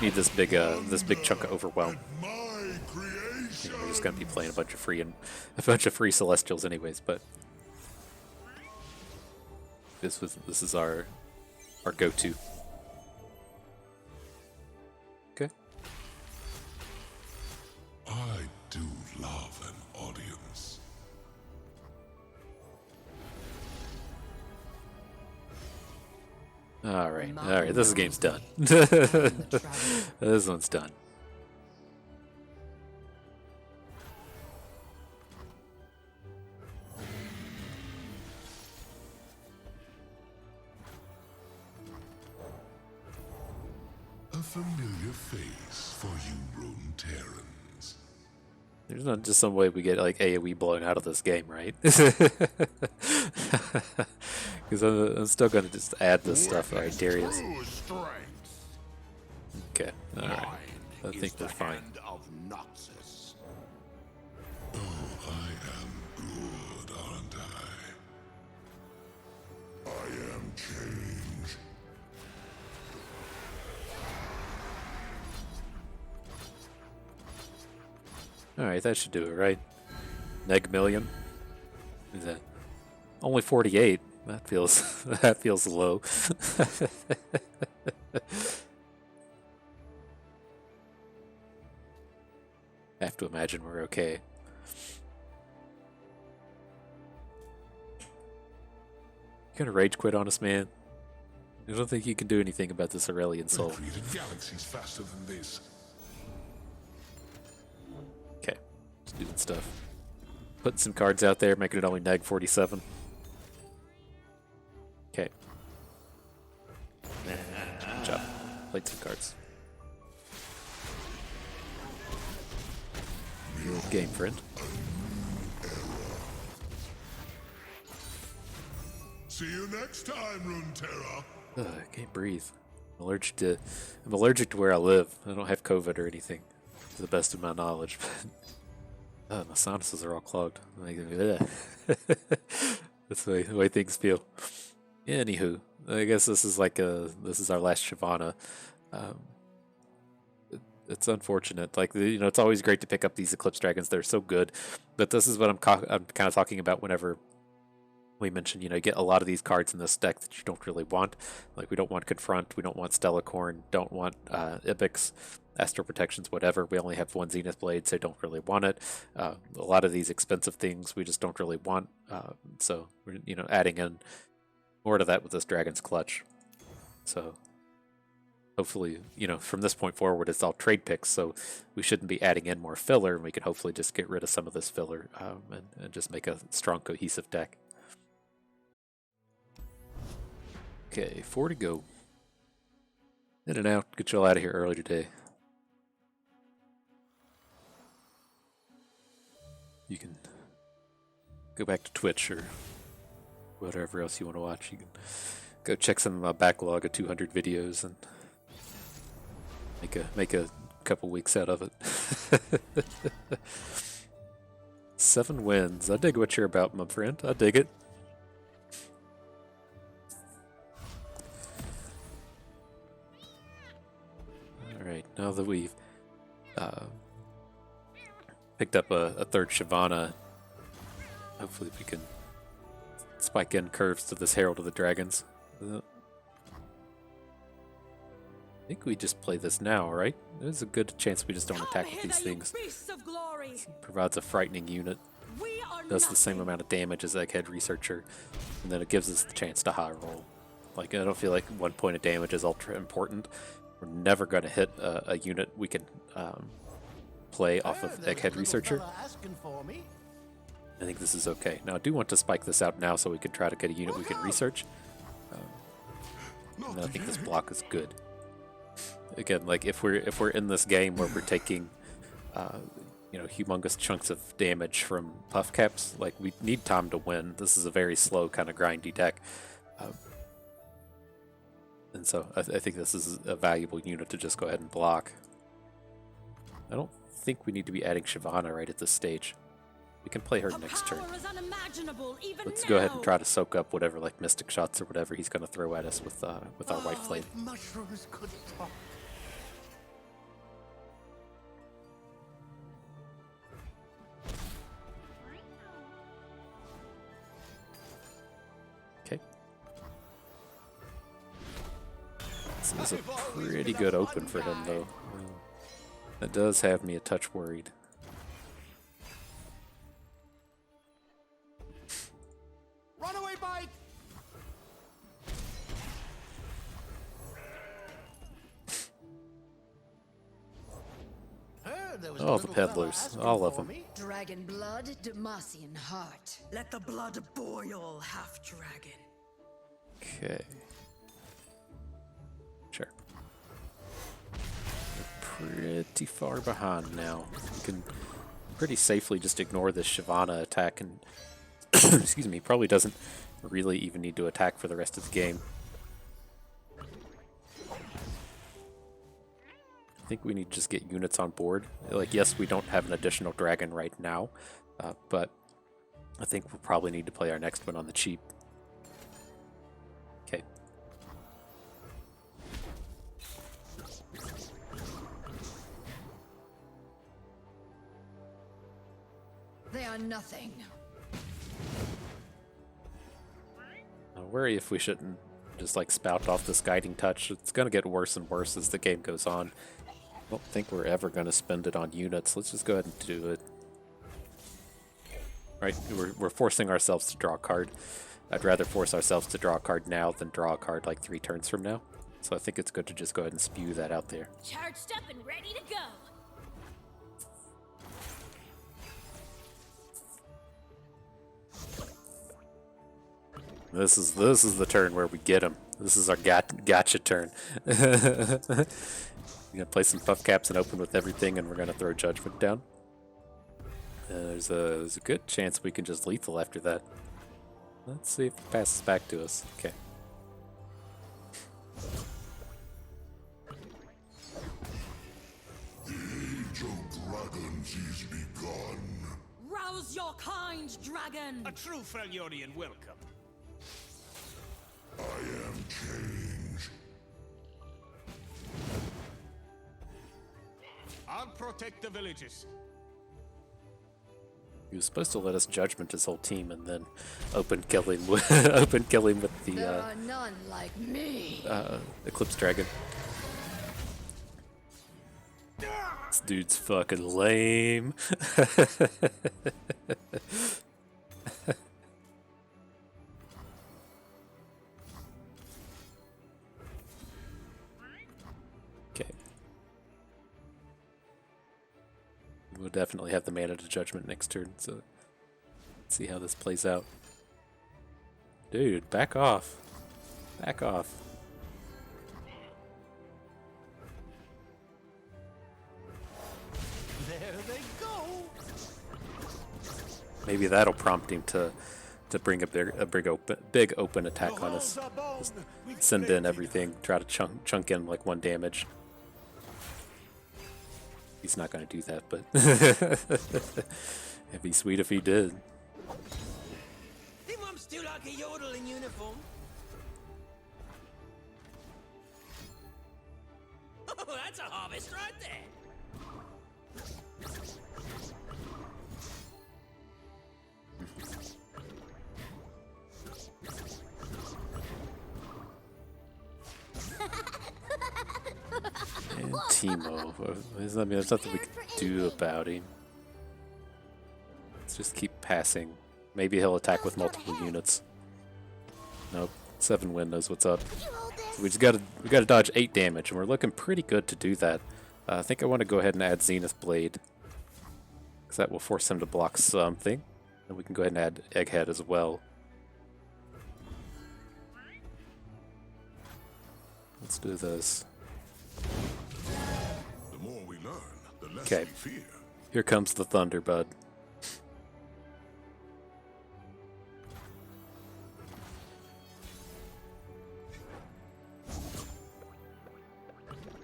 [SPEAKER 1] Need this big chunk of Overwhelm.
[SPEAKER 2] My creation.
[SPEAKER 1] We're just gonna be playing a bunch of free Celestials anyways, but this is our go-to. Okay.
[SPEAKER 2] I do love an audience.
[SPEAKER 1] All right. This game's done. This one's done.
[SPEAKER 2] A A familiar face for you Runeterrans.
[SPEAKER 1] There's not just some way we get like AoE blown out of this game, right? Because I'm still gonna just add this stuff. Alright, Darius.
[SPEAKER 2] True strength.
[SPEAKER 1] Okay, alright. I think we're fine.
[SPEAKER 2] Hand of Noxus. Oh, I am good, aren't I? I am change.
[SPEAKER 1] Alright, that should do it, right? Neg million? Is that only 48? That feels that feels low. I have to imagine we're okay. You gonna rage quit on us, man? I don't think you can do anything about this Aurelion Sol.
[SPEAKER 2] Created galaxies faster than this.
[SPEAKER 1] Okay, just doing stuff. Putting some cards out there, making it only neg 47. Okay. Good job. Played some cards. Game, friend.
[SPEAKER 2] See you next time, Runeterra.
[SPEAKER 1] Ugh, I can't breathe. I'm allergic to where I live. I don't have COVID or anything, to the best of my knowledge. But my sinuses are all clogged. Like, that's the way things feel. Yeah, anywho, I guess this is our last Shyvanna. It's unfortunate. Like, it's always great to pick up these Eclipse Dragons. They're so good. But this is what I'm kind of talking about whenever we mention, you get a lot of these cards in this deck that you don't really want. Like, we don't want Confront, we don't want Stellacorn, don't want Ibex, Astral Protections, whatever. We only have one Zenith Blade, so don't really want it. A lot of these expensive things we just don't really want. So we're, adding in more to that with this Dragon's Clutch. So hopefully, from this point forward, it's all trade picks, so we shouldn't be adding in more filler, and we can hopefully just get rid of some of this filler and just make a strong, cohesive deck. Okay, 4 to go. In and out. Get y'all out of here early today. You can go back to Twitch or whatever else you want to watch. You can go check some of my backlog of 200 videos and make a couple weeks out of it. 7 wins. I dig what you're about, my friend. I dig it. Alright, now that we've picked up a third Shyvanna, hopefully we can spike in curves to this Herald of the Dragons. I think we just play this now, right? There's a good chance we just don't attack with these things. Provides a frightening unit. Does the same amount of damage as Egghead Researcher, and then it gives us the chance to high roll. Like, I don't feel like 1 point of damage is ultra important. We're never going to hit a unit we can play off of Egghead Researcher. I think this is okay. Now, I do want to spike this out now so we can try to get a unit we can research. And I think this block is good. Again, like, if we're in this game where we're taking humongous chunks of damage from puff caps, like, we need time to win. This is a very slow kind of grindy deck. And so I think this is a valuable unit to just go ahead and block. I don't think we need to be adding Shyvanna right at this stage. We can play her next turn. Let's go ahead and try to soak up whatever, like, Mystic Shots or whatever he's going to throw at us with our White Flame.
[SPEAKER 5] Mushrooms could talk.
[SPEAKER 1] Okay. This is a pretty good open for him, though. That does have me a touch worried.
[SPEAKER 5] Runaway bike!
[SPEAKER 1] Oh, the peddlers. All of them.
[SPEAKER 4] Dragon blood, Demacian heart.
[SPEAKER 7] Let the blood boil, half-dragon.
[SPEAKER 1] Okay. Sure. pretty far behind now. We can pretty safely just ignore this Shyvanna attack, and excuse me, probably doesn't really even need to attack for the rest of the game. I think we need to just get units on board. Like, yes, we don't have an additional dragon right now, but I think we'll probably need to play our next one on the cheap. Okay.
[SPEAKER 4] They are nothing.
[SPEAKER 1] I worry if we shouldn't just like spout off this guiding touch. It's going to get worse and worse as the game goes on. I don't think we're ever going to spend it on units. Let's just go ahead and do it. Right, we're forcing ourselves to draw a card. I'd rather force ourselves to draw a card now than draw a card like 3 turns from now. So I think it's good to just go ahead and spew that out there.
[SPEAKER 3] Charged up and ready to go.
[SPEAKER 1] This is the turn where we get him. This is our gotcha turn. We're gonna play some puff caps and open with everything, and we're gonna throw Judgment down. There's a good chance we can just lethal after that. Let's see if it passes back to us. Okay.
[SPEAKER 2] The age of dragons is begun.
[SPEAKER 3] Rouse your kind, dragon.
[SPEAKER 5] A true Freljordian welcome.
[SPEAKER 2] I am change.
[SPEAKER 5] I'll protect the villages.
[SPEAKER 1] He was supposed to let us judgment his whole team and then open kill him with the
[SPEAKER 4] There are none like me.
[SPEAKER 1] Eclipse Dragon. This dude's fucking lame. Okay. We'll definitely have the mana to judgment next turn, so let's see how this plays out. Dude, back off. Back off.
[SPEAKER 5] There they go.
[SPEAKER 1] Maybe that'll prompt him to bring a big open attack on us. Just send in everything, try to chunk in like 1 damage. He's not going to do that, but it'd be sweet if he did.
[SPEAKER 8] Think I'm still like a yodel in uniform? Oh, that's a harvest right there.
[SPEAKER 1] And Timo. I mean, there's nothing we can do about him. Let's just keep passing. Maybe he'll attack with multiple units. Nope. 7 Wind knows what's up. So we gotta dodge 8 damage, and we're looking pretty good to do that. I think I want to go ahead and add Zenith Blade, because that will force him to block something. And we can go ahead and add Egghead as well. Let's do this.
[SPEAKER 2] The more we learn, the less
[SPEAKER 1] Okay.
[SPEAKER 2] we fear.
[SPEAKER 1] Here comes the Thunderbud.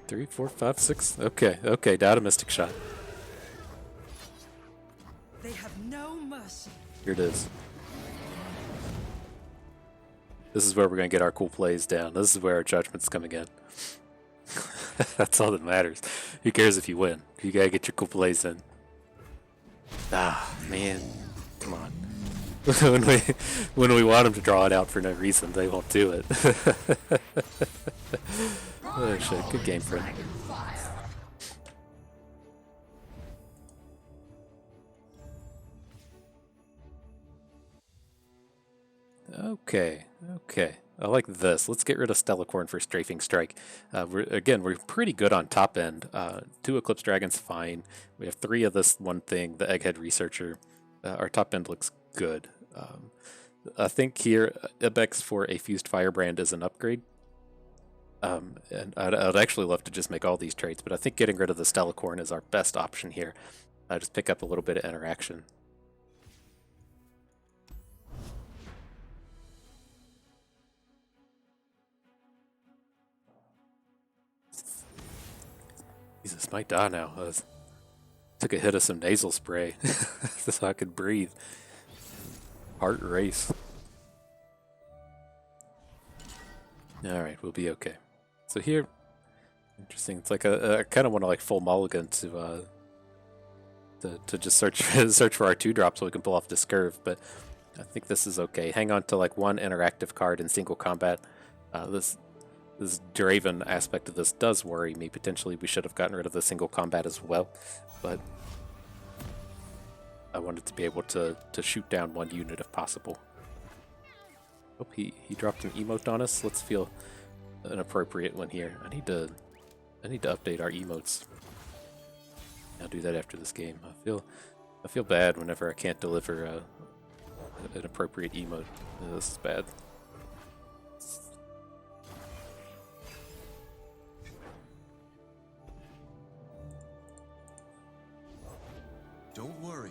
[SPEAKER 1] Three, 4, 5, 6. Okay, down a Mystic Shot.
[SPEAKER 7] They have no mercy.
[SPEAKER 1] Here it is. This is where we're going to get our cool plays down. This is where our judgment's coming in. That's all that matters. Who cares if you win? You got to get your cool plays in. Ah, man. Come on. when we want them to draw it out for no reason, they won't do it. Oh shit, good game, friend. Okay. I like this. Let's get rid of Stellacorn for Strafing Strike. We're pretty good on top end. 2 Eclipse Dragons, fine. We have 3 of this one thing, the Egghead Researcher. Our top end looks good. I think here, Ibex for a Fused Firebrand is an upgrade. And I'd actually love to just make all these trades, but I think getting rid of the Stellacorn is our best option here. Just pick up a little bit of interaction. Jesus, might die now. Took a hit of some nasal spray so I could breathe. Heart race. Alright, we'll be okay. So here, interesting. It's like I kind of want to like full mulligan to just search search for our 2-drop so we can pull off this curve, but I think this is okay. Hang on to like one interactive card in single combat. This Draven aspect of this does worry me. Potentially we should have gotten rid of the single combat as well, but I wanted to be able to shoot down one unit if possible. Oh, he dropped an emote on us. Let's feel an appropriate one here. I need to update our emotes. I'll do that after this game. I feel bad whenever I can't deliver an appropriate emote. This is bad.
[SPEAKER 5] Don't worry,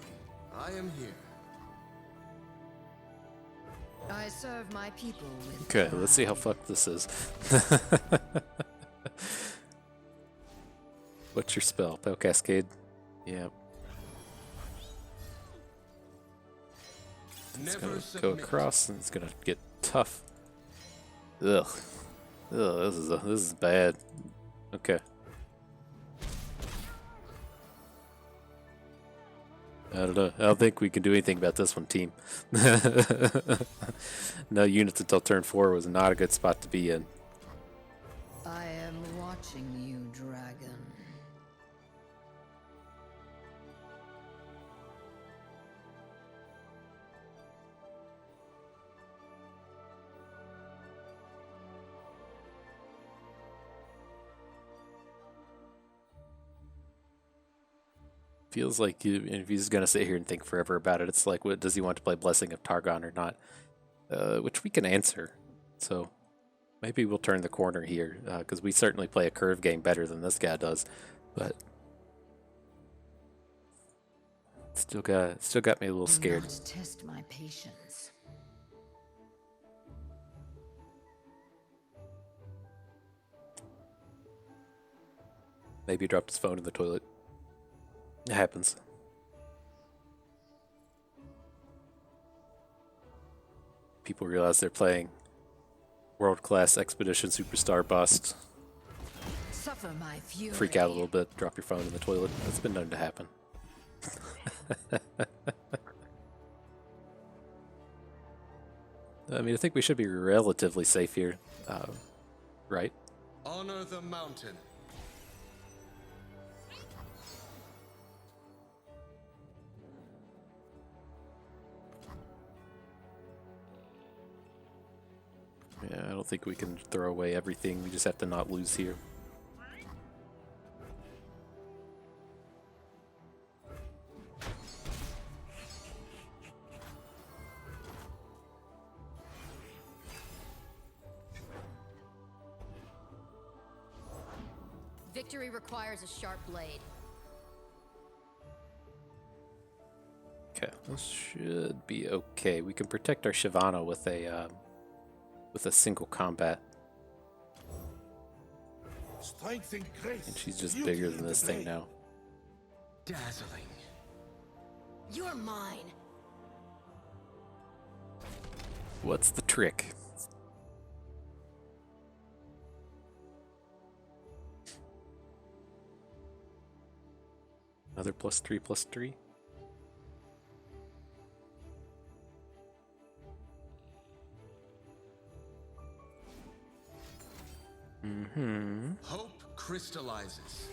[SPEAKER 5] I am here.
[SPEAKER 4] I serve my people with
[SPEAKER 1] Okay, let's see how
[SPEAKER 4] pride.
[SPEAKER 1] fucked this is. What's your spell? Pale Cascade? Yeah. It's
[SPEAKER 5] Never
[SPEAKER 1] gonna go
[SPEAKER 5] submit.
[SPEAKER 1] across and it's gonna get tough. Ugh. Ugh, this is bad. Okay. I don't know. I don't think we can do anything about this one, team. No units until turn 4 was not a good spot to be in.
[SPEAKER 4] I am watching you, dragon.
[SPEAKER 1] Feels like if he's gonna sit here and think forever about it, it's like, what does he want to play Blessing of Targon or not? Which we can answer. So maybe we'll turn the corner here, because we certainly play a curve game better than this guy does. But still got me a little scared.
[SPEAKER 4] Do not test my patience.
[SPEAKER 1] Maybe he dropped his phone in the toilet. It happens. People realize they're playing world-class Expedition Superstar Bust.
[SPEAKER 4] Suffer my fury.
[SPEAKER 1] Freak out a little bit, drop your phone in the toilet. That's been known to happen. I mean, I think we should be relatively safe here, right?
[SPEAKER 5] Honor the mountain.
[SPEAKER 1] Yeah, I don't think we can throw away everything. We just have to not lose here.
[SPEAKER 6] Victory requires a sharp blade.
[SPEAKER 1] Okay, this should be okay. We can protect our Shyvanna with a single combat.
[SPEAKER 2] Strength and grace.
[SPEAKER 1] And she's just
[SPEAKER 2] beauty
[SPEAKER 1] bigger
[SPEAKER 2] in
[SPEAKER 1] than
[SPEAKER 2] the
[SPEAKER 1] this thing
[SPEAKER 2] blade.
[SPEAKER 1] now.
[SPEAKER 5] Dazzling.
[SPEAKER 3] You're mine.
[SPEAKER 1] What's the trick? Another +3/+3.
[SPEAKER 5] Hope crystallizes.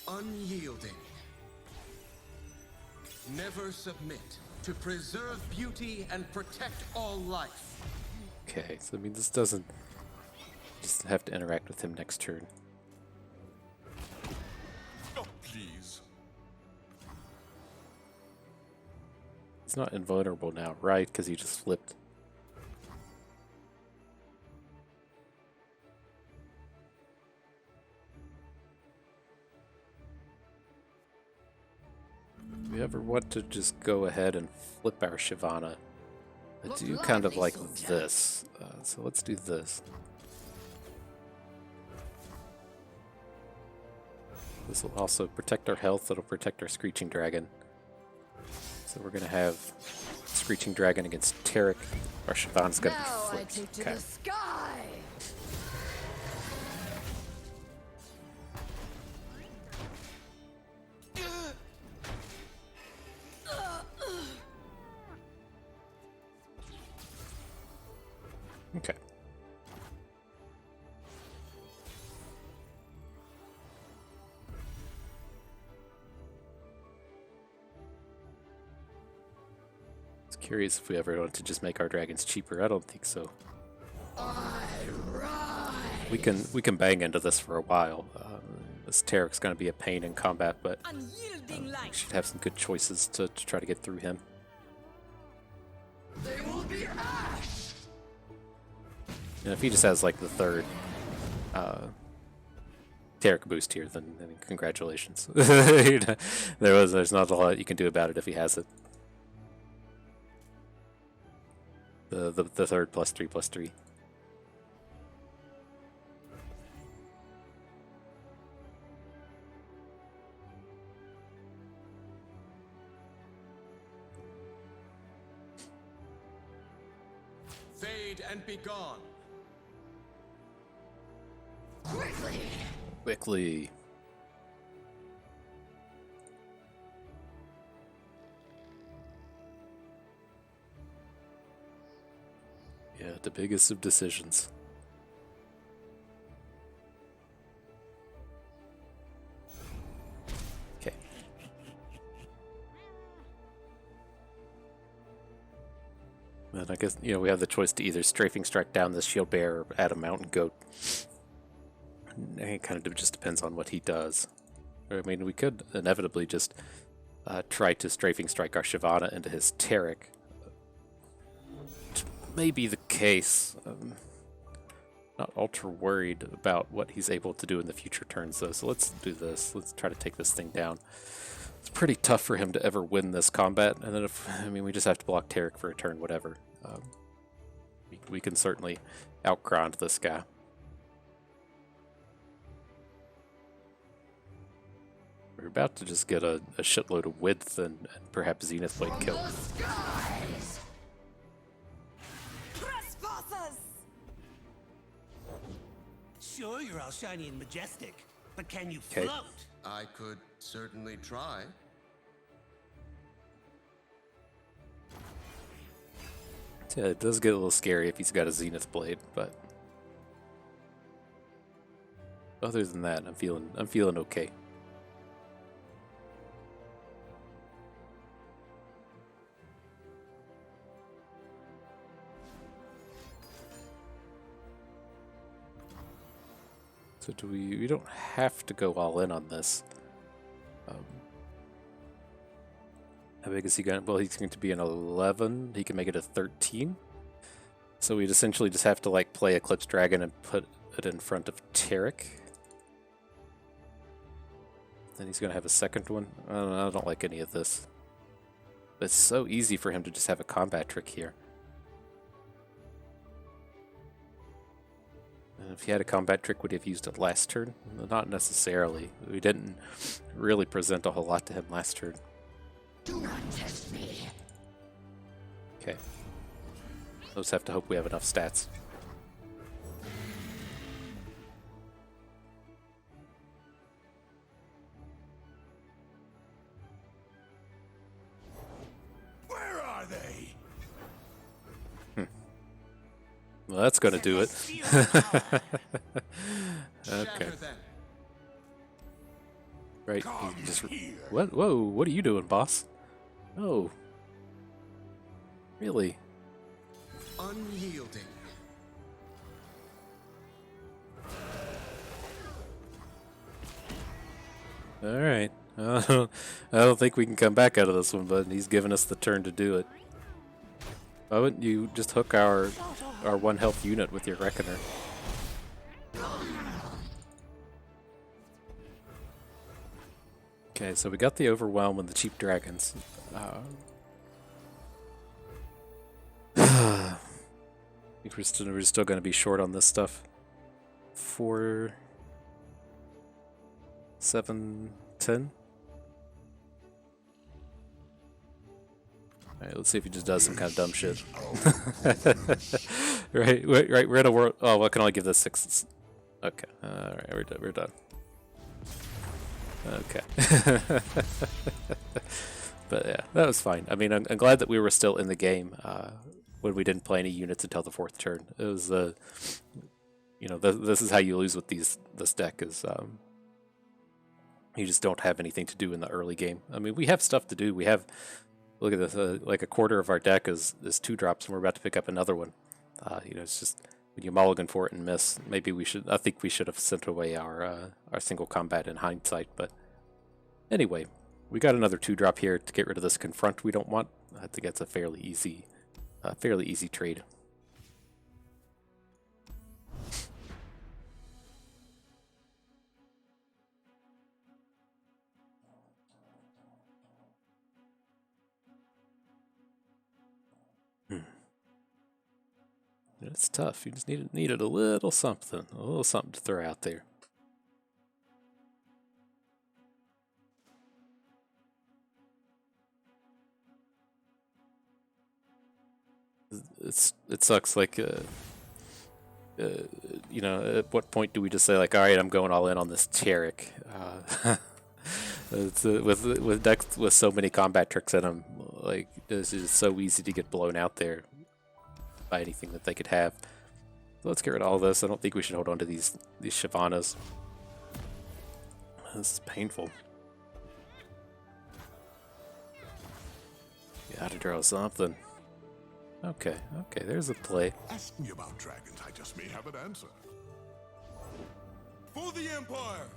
[SPEAKER 5] Unyielding. Never submit. To preserve beauty and protect all life.
[SPEAKER 1] Okay, so I mean, this doesn't just have to interact with him next turn.
[SPEAKER 2] Oh, please.
[SPEAKER 1] He's not invulnerable now, right? Because he just flipped. we ever want to just go ahead and flip our Shyvanna, I do kind of like this. So let's do this. This will also protect our health. It'll protect our Screeching Dragon. So we're going to have Screeching Dragon against Tarek. Our Shyvanna's going to be
[SPEAKER 4] Now I
[SPEAKER 1] flipped.
[SPEAKER 4] take to
[SPEAKER 1] Okay.
[SPEAKER 4] the sky.
[SPEAKER 1] Okay. It's curious if we ever want to just make our dragons cheaper. I don't think so. We can bang into this for a while. This Tarek's going to be a pain in combat, but
[SPEAKER 7] Unyielding
[SPEAKER 1] we
[SPEAKER 7] light.
[SPEAKER 1] should have some good choices to try to get through him.
[SPEAKER 8] They will be ash!
[SPEAKER 1] And if he just has like the third Tarek boost here, then I mean, congratulations. There's not a lot you can do about it if he has it. The third +3/+3.
[SPEAKER 5] Fade and be gone.
[SPEAKER 1] Quickly. Yeah, the biggest of decisions. Okay. And I guess, we have the choice to either strafing strike down this shield bearer or add a mountain goat. It kind of just depends on what he does. I mean, we could inevitably just try to strafing strike our Shyvanna into his Tarek. Which may be the case. Not ultra worried about what he's able to do in the future turns, though. So let's do this. Let's try to take this thing down. It's pretty tough for him to ever win this combat. And then we just have to block Tarek for a turn, whatever. We can certainly outgrind this guy. We're about to just get a shitload of width and perhaps Zenith Blade kill.
[SPEAKER 7] Trespassers!
[SPEAKER 8] Sure, you're all shiny and majestic, but can you
[SPEAKER 1] 'Kay.
[SPEAKER 8] float?
[SPEAKER 5] I could certainly try.
[SPEAKER 1] Yeah, it does get a little scary if he's got a Zenith Blade, but other than that, I'm feeling okay. So do we don't have to go all in on this. How big is he going? Well, he's going to be an 11. He can make it a 13. So we'd essentially just have to like play Eclipse Dragon and put it in front of Tarek. Then he's going to have a second one. I don't like any of this. It's so easy for him to just have a combat trick here. And if he had a combat trick, would he have used it last turn? Not necessarily. We didn't really present a whole lot to him last turn.
[SPEAKER 8] Do not test me.
[SPEAKER 1] Okay. We'll just have to hope we have enough stats.
[SPEAKER 2] Where are they?
[SPEAKER 1] Well, that's going to do it.
[SPEAKER 5] Shatter
[SPEAKER 1] Okay.
[SPEAKER 5] them.
[SPEAKER 1] Right.
[SPEAKER 2] Come
[SPEAKER 1] you just...
[SPEAKER 2] here.
[SPEAKER 1] What? Whoa, what are you doing, boss? Oh. Really?
[SPEAKER 5] Unyielding.
[SPEAKER 1] Alright. I don't think we can come back out of this one, but he's given us the turn to do it. Why wouldn't you just hook our 1 health unit with your Reckoner? Okay, so we got the Overwhelm and the cheap dragons. I think we're still going to be short on this stuff. 4, 7, 10. Alright, let's see if he just does some kind of dumb shit. right, we're in a world. Oh, well, I can only give this 6. Okay, alright, we're done. Okay. But yeah, that was fine. I mean, I'm glad that we were still in the game when we didn't play any units until the 4th turn. It was, this is how you lose with this deck is you just don't have anything to do in the early game. I mean, we have stuff to do. We have, look at this, like a quarter of our deck is 2-drops, and we're about to pick up another one. It's just when you mulligan for it and miss. Maybe I think we should have sent away our single combat in hindsight. But anyway, we got another 2-drop here to get rid of this confront we don't want. I think that's a fairly easy trade. It's tough. You just needed a little something to throw out there. It sucks. Like, at what point do we just say like, all right, I'm going all in on this Tarek? With decks with so many combat tricks in them, like it's just so easy to get blown out there by anything that they could have. So let's get rid of all this. I don't think we should hold on to these Shyvannas. This is painful. Gotta draw something. Okay, there's a play.
[SPEAKER 2] Ask me about dragons, I just may have an answer.
[SPEAKER 5] For the Empire!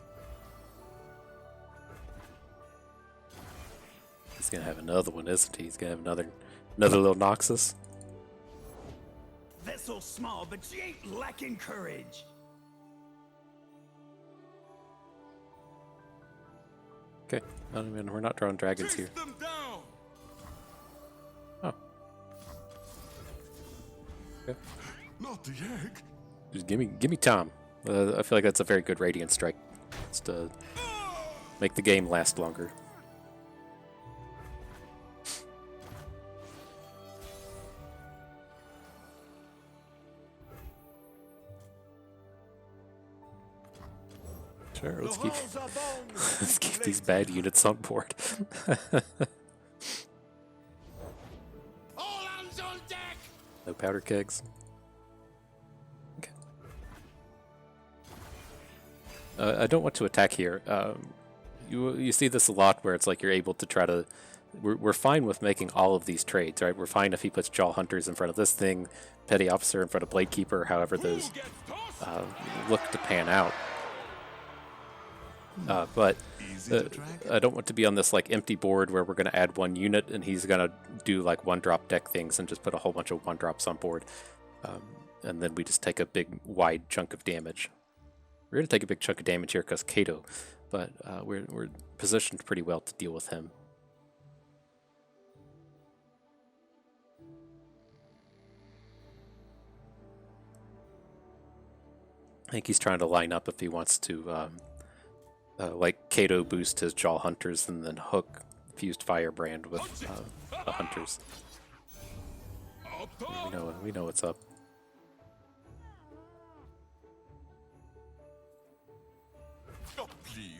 [SPEAKER 1] He's gonna have another one, isn't he? He's gonna have another little Noxus.
[SPEAKER 8] Vessel small, but she ain't lacking courage.
[SPEAKER 1] Okay, we're not drawing dragons here.
[SPEAKER 5] Them down!
[SPEAKER 1] Oh. Okay.
[SPEAKER 2] Not the egg.
[SPEAKER 1] Just give me Tom. I feel like that's a very good Radiant Strike. Just to make the game last longer. Sure, let's keep these bad units on board.
[SPEAKER 5] All hands on deck!
[SPEAKER 1] No powder kegs. Okay. I don't want to attack here. You see this a lot where it's like you're able to try to... We're fine with making all of these trades, right? We're fine if he puts Jaw Hunters in front of this thing, Petty Officer in front of Blade Keeper, however those look to pan out. But I don't want to be on this like empty board where we're going to add one unit and he's going to do like 1-drop deck things and just put a whole bunch of 1-drops on board. And then we just take a big wide chunk of damage. We're going to take a big chunk of damage here because Kato, but we're positioned pretty well to deal with him. I think he's trying to line up if he wants to like Kato boost his Jaw Hunters and then hook Fused Firebrand with the Hunters. We know what's up. Oh,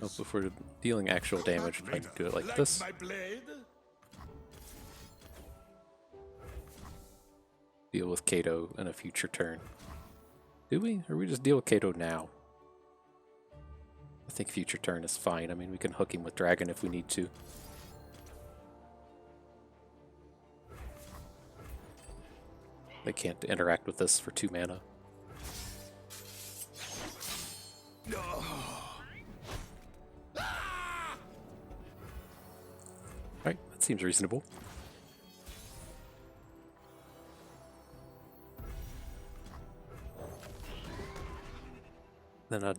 [SPEAKER 1] if we're dealing actual damage, we might do it like this. Deal with Kato in a future turn. Do we? Or we just deal with Kato now? I think future turn is fine. I mean, we can hook him with Dragon if we need to. They can't interact with this for 2 mana. Alright, that seems reasonable. Then I'd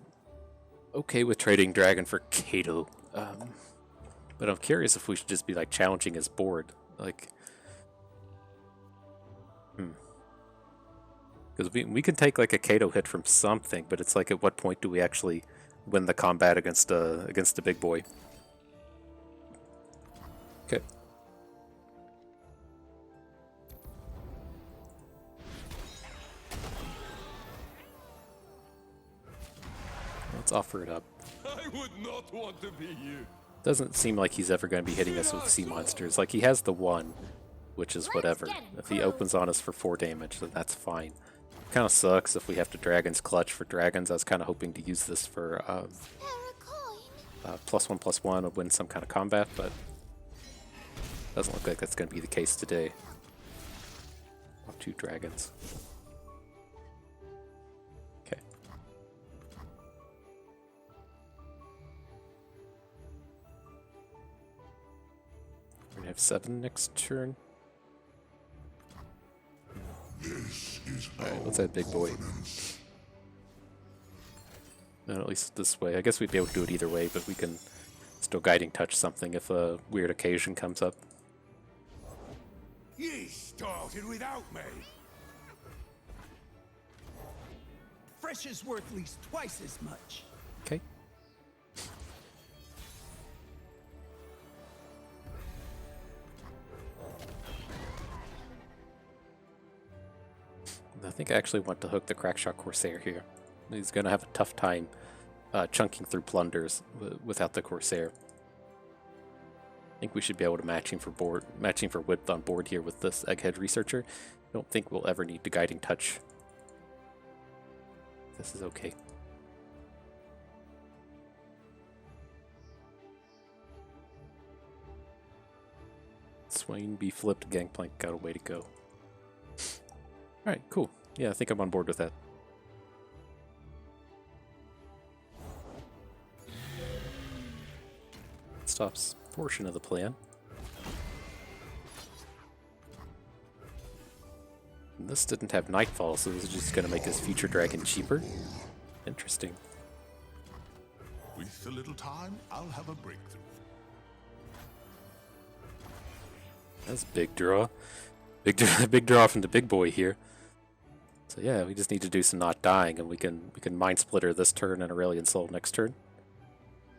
[SPEAKER 1] okay with trading Dragon for Kato. But I'm curious if we should just be like challenging his board. Like, because we can take like a Kato hit from something, but it's like at what point do we actually win the combat against the big boy? Okay. Let's offer it up.
[SPEAKER 5] I would not want to be you.
[SPEAKER 1] Doesn't seem like he's ever going to be hitting us with sea monsters. Like, he has the one, which is whatever. If he opens on us for 4 damage, then that's fine. Kind of sucks if we have to Dragon's Clutch for dragons. I was kind of hoping to use this for +1/+1 to win some kind of combat, but doesn't look like that's going to be the case today. 2 dragons. Okay. We're going to have 7 next turn. Alright, let's add big boy. No, at least this way. I guess we'd be able to do it either way, but we can still guiding touch something if a weird occasion comes up.
[SPEAKER 5] Ye started without me.
[SPEAKER 7] Fresh is worth at least twice as much.
[SPEAKER 1] Okay. I think I actually want to hook the Crackshot Corsair here. He's going to have a tough time chunking through plunders without the Corsair. I think we should be able to matching for width on board here with this Egghead Researcher. I don't think we'll ever need to Guiding Touch. This is okay. Swain be flipped, Gangplank got a way to go. Alright, cool. Yeah, I think I'm on board with that. Stops portion of the plan. And this didn't have Nightfall, so this is just going to make his future dragon cheaper. Interesting.
[SPEAKER 2] With a little time, I'll have a breakthrough.
[SPEAKER 1] That's a big draw. Big draw from the big boy here. So yeah, we just need to do some not dying, and we can Mind Splitter this turn and Aurelion Sol next turn.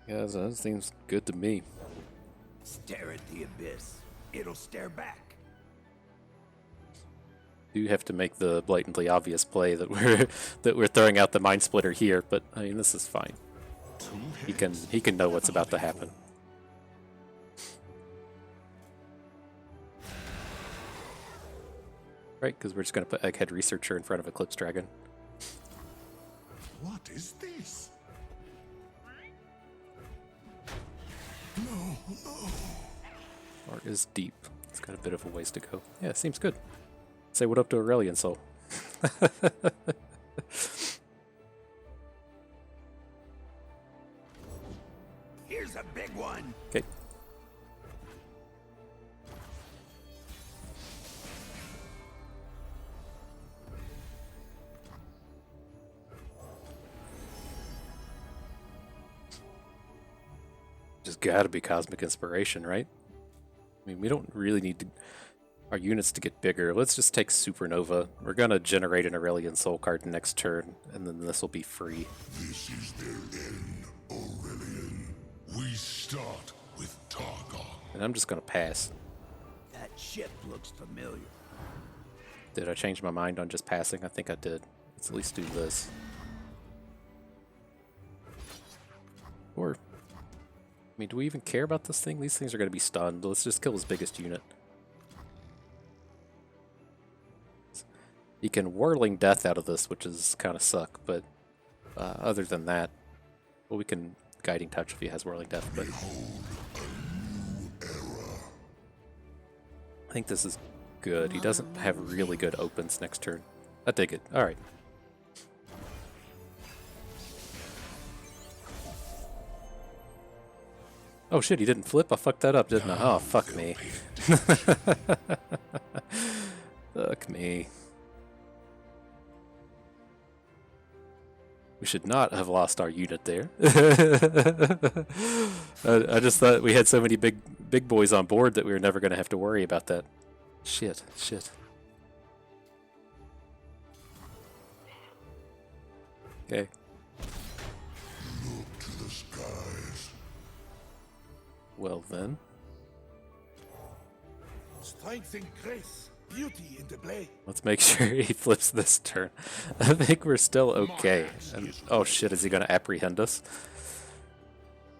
[SPEAKER 1] Yeah, that seems good to me.
[SPEAKER 5] Stare at the abyss. It'll stare back.
[SPEAKER 1] Do have to make the blatantly obvious play that we're throwing out the Mind Splitter here, but I mean this is fine. He can know what's about to happen. Right, because we're just going to put Egghead Researcher in front of Eclipse Dragon.
[SPEAKER 2] What is this? No, no.
[SPEAKER 1] Or is deep. It's got a bit of a ways to go. Yeah, it seems good. Say what up to Aurelion Sol.
[SPEAKER 5] Here's a big one.
[SPEAKER 1] Okay. Just gotta be Cosmic Inspiration, right? I mean, we don't really need our units to get bigger. Let's just take Supernova. We're gonna generate an Aurelion Sol card next turn, and then this will be free.
[SPEAKER 2] This is their end, Aurelion. We start with Targon.
[SPEAKER 1] And I'm just gonna pass.
[SPEAKER 5] That ship looks familiar.
[SPEAKER 1] Did I change my mind on just passing? I think I did. Let's at least do this. Or, I mean, do we even care about this thing? These things are going to be stunned. Let's just kill his biggest unit. He can Whirling Death out of this, which is kind of suck, but other than that, well, we can Guiding Touch if he has Whirling Death, but I think this is good. He doesn't have really good opens next turn. I dig it. Alright. Oh shit, he didn't flip? I fucked that up, didn't I? Oh, fuck me. Fuck me. We should not have lost our unit there. I just thought we had so many big boys on board that we were never going to have to worry about that. Shit. Okay.
[SPEAKER 2] Look to the skies.
[SPEAKER 1] Well then.
[SPEAKER 5] Strength and grace, beauty in the blade.
[SPEAKER 1] Let's make sure he flips this turn. I think we're still okay. Oh shit, is he going to apprehend us?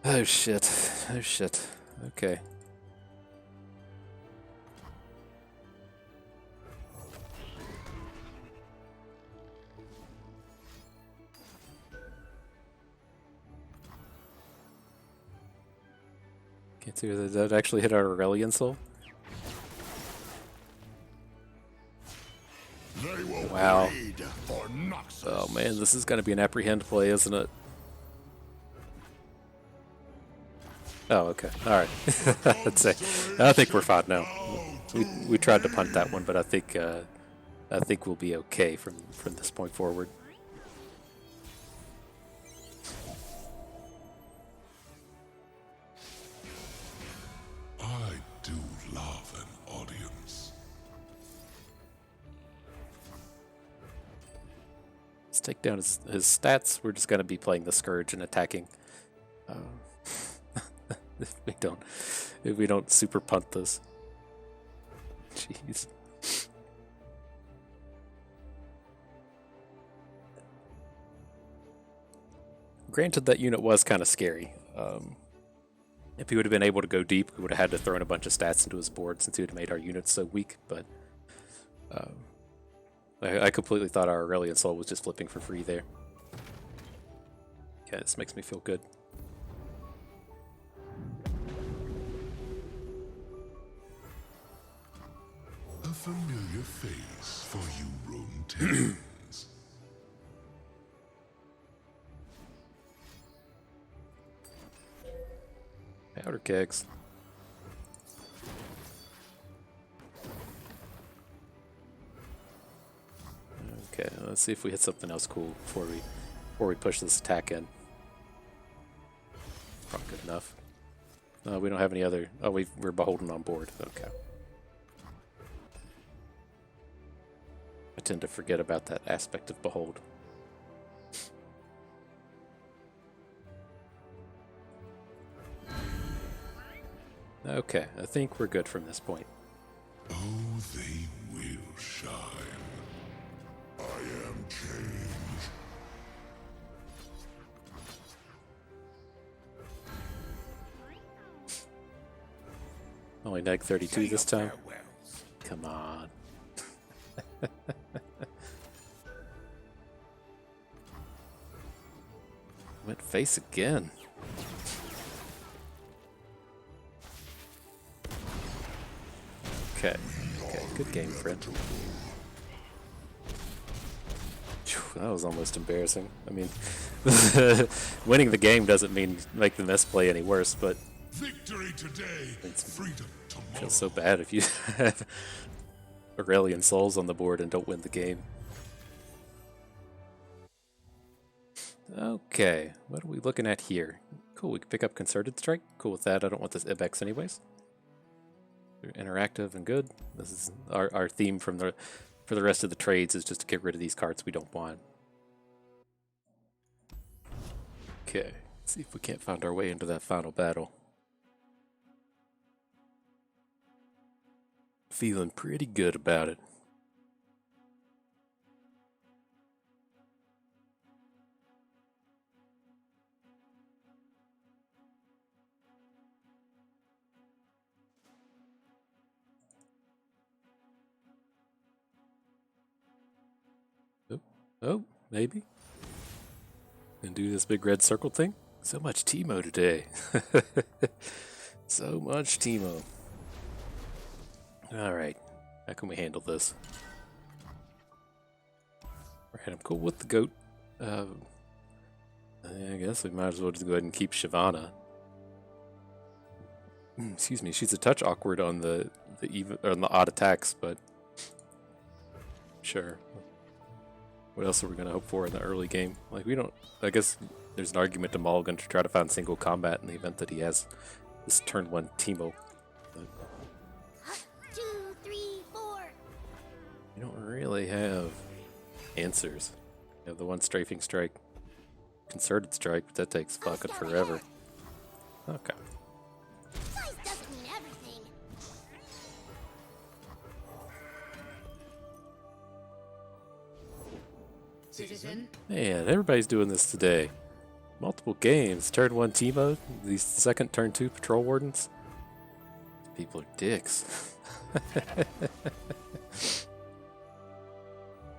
[SPEAKER 1] Oh shit. Okay. Can't see whether that actually hit our Aurelion Sol. Wow. Oh man, this is going to be an apprehend play, isn't it? Oh, okay. Alright. I'd say. I think we're fine now. We tried to punt that one, but I think we'll be okay from this point forward.
[SPEAKER 2] I do love an audience.
[SPEAKER 1] Let's take down his stats. We're just going to be playing the Scourge and attacking. If we don't super punt this. Jeez. Granted, that unit was kind of scary. If he would have been able to go deep, we would have had to throw in a bunch of stats into his board since he would have made our units so weak, but I completely thought our Aurelion Sol was just flipping for free there. Okay, this makes me feel good.
[SPEAKER 2] A familiar face for you Runeterrans.
[SPEAKER 1] Powder kegs. Okay, let's see if we hit something else cool before we push this attack in. Probably good enough. No, we don't have any other. Oh, we're beholden on board. Okay. I tend to forget about that aspect of behold. Okay, I think we're good from this point.
[SPEAKER 2] Oh, they will shine. I am change.
[SPEAKER 1] Only neg 32 this time. Come on. Went face again. Okay, good game, friend. That was almost embarrassing. I mean, winning the game doesn't mean make the misplay any worse, but
[SPEAKER 2] Victory today, freedom tomorrow.
[SPEAKER 1] it feels so bad if you have Aurelion Sols on the board and don't win the game. Okay, what are we looking at here? Cool, we can pick up Concerted Strike. Cool with that. I don't want this Ibex anyways. They're interactive and good. This is our theme for the rest of the trades is just to get rid of these cards we don't want. Okay, let's see if we can't find our way into that final battle. Feeling pretty good about it. Oh, maybe. And do this big red circle thing. So much Teemo today. So much Teemo. Alright. How can we handle this? Alright, I'm cool with the goat. I guess we might as well just go ahead and keep Shyvanna. Excuse me, she's a touch awkward on the odd attacks, but sure. What else are we going to hope for in the early game? Like, we don't... I guess there's an argument to Mulligan to try to find single combat in the event that he has this turn 1 Teemo. But
[SPEAKER 3] 2, 3, 4.
[SPEAKER 1] you don't really have answers. You have the one strafing strike, concerted strike, but that takes fucking forever. Okay.
[SPEAKER 3] Size doesn't mean everything.
[SPEAKER 4] Citizen,
[SPEAKER 1] Man, everybody's doing this today. Multiple games. Turn 1 Teemo, these second turn 2 Patrol Wardens. People are dicks.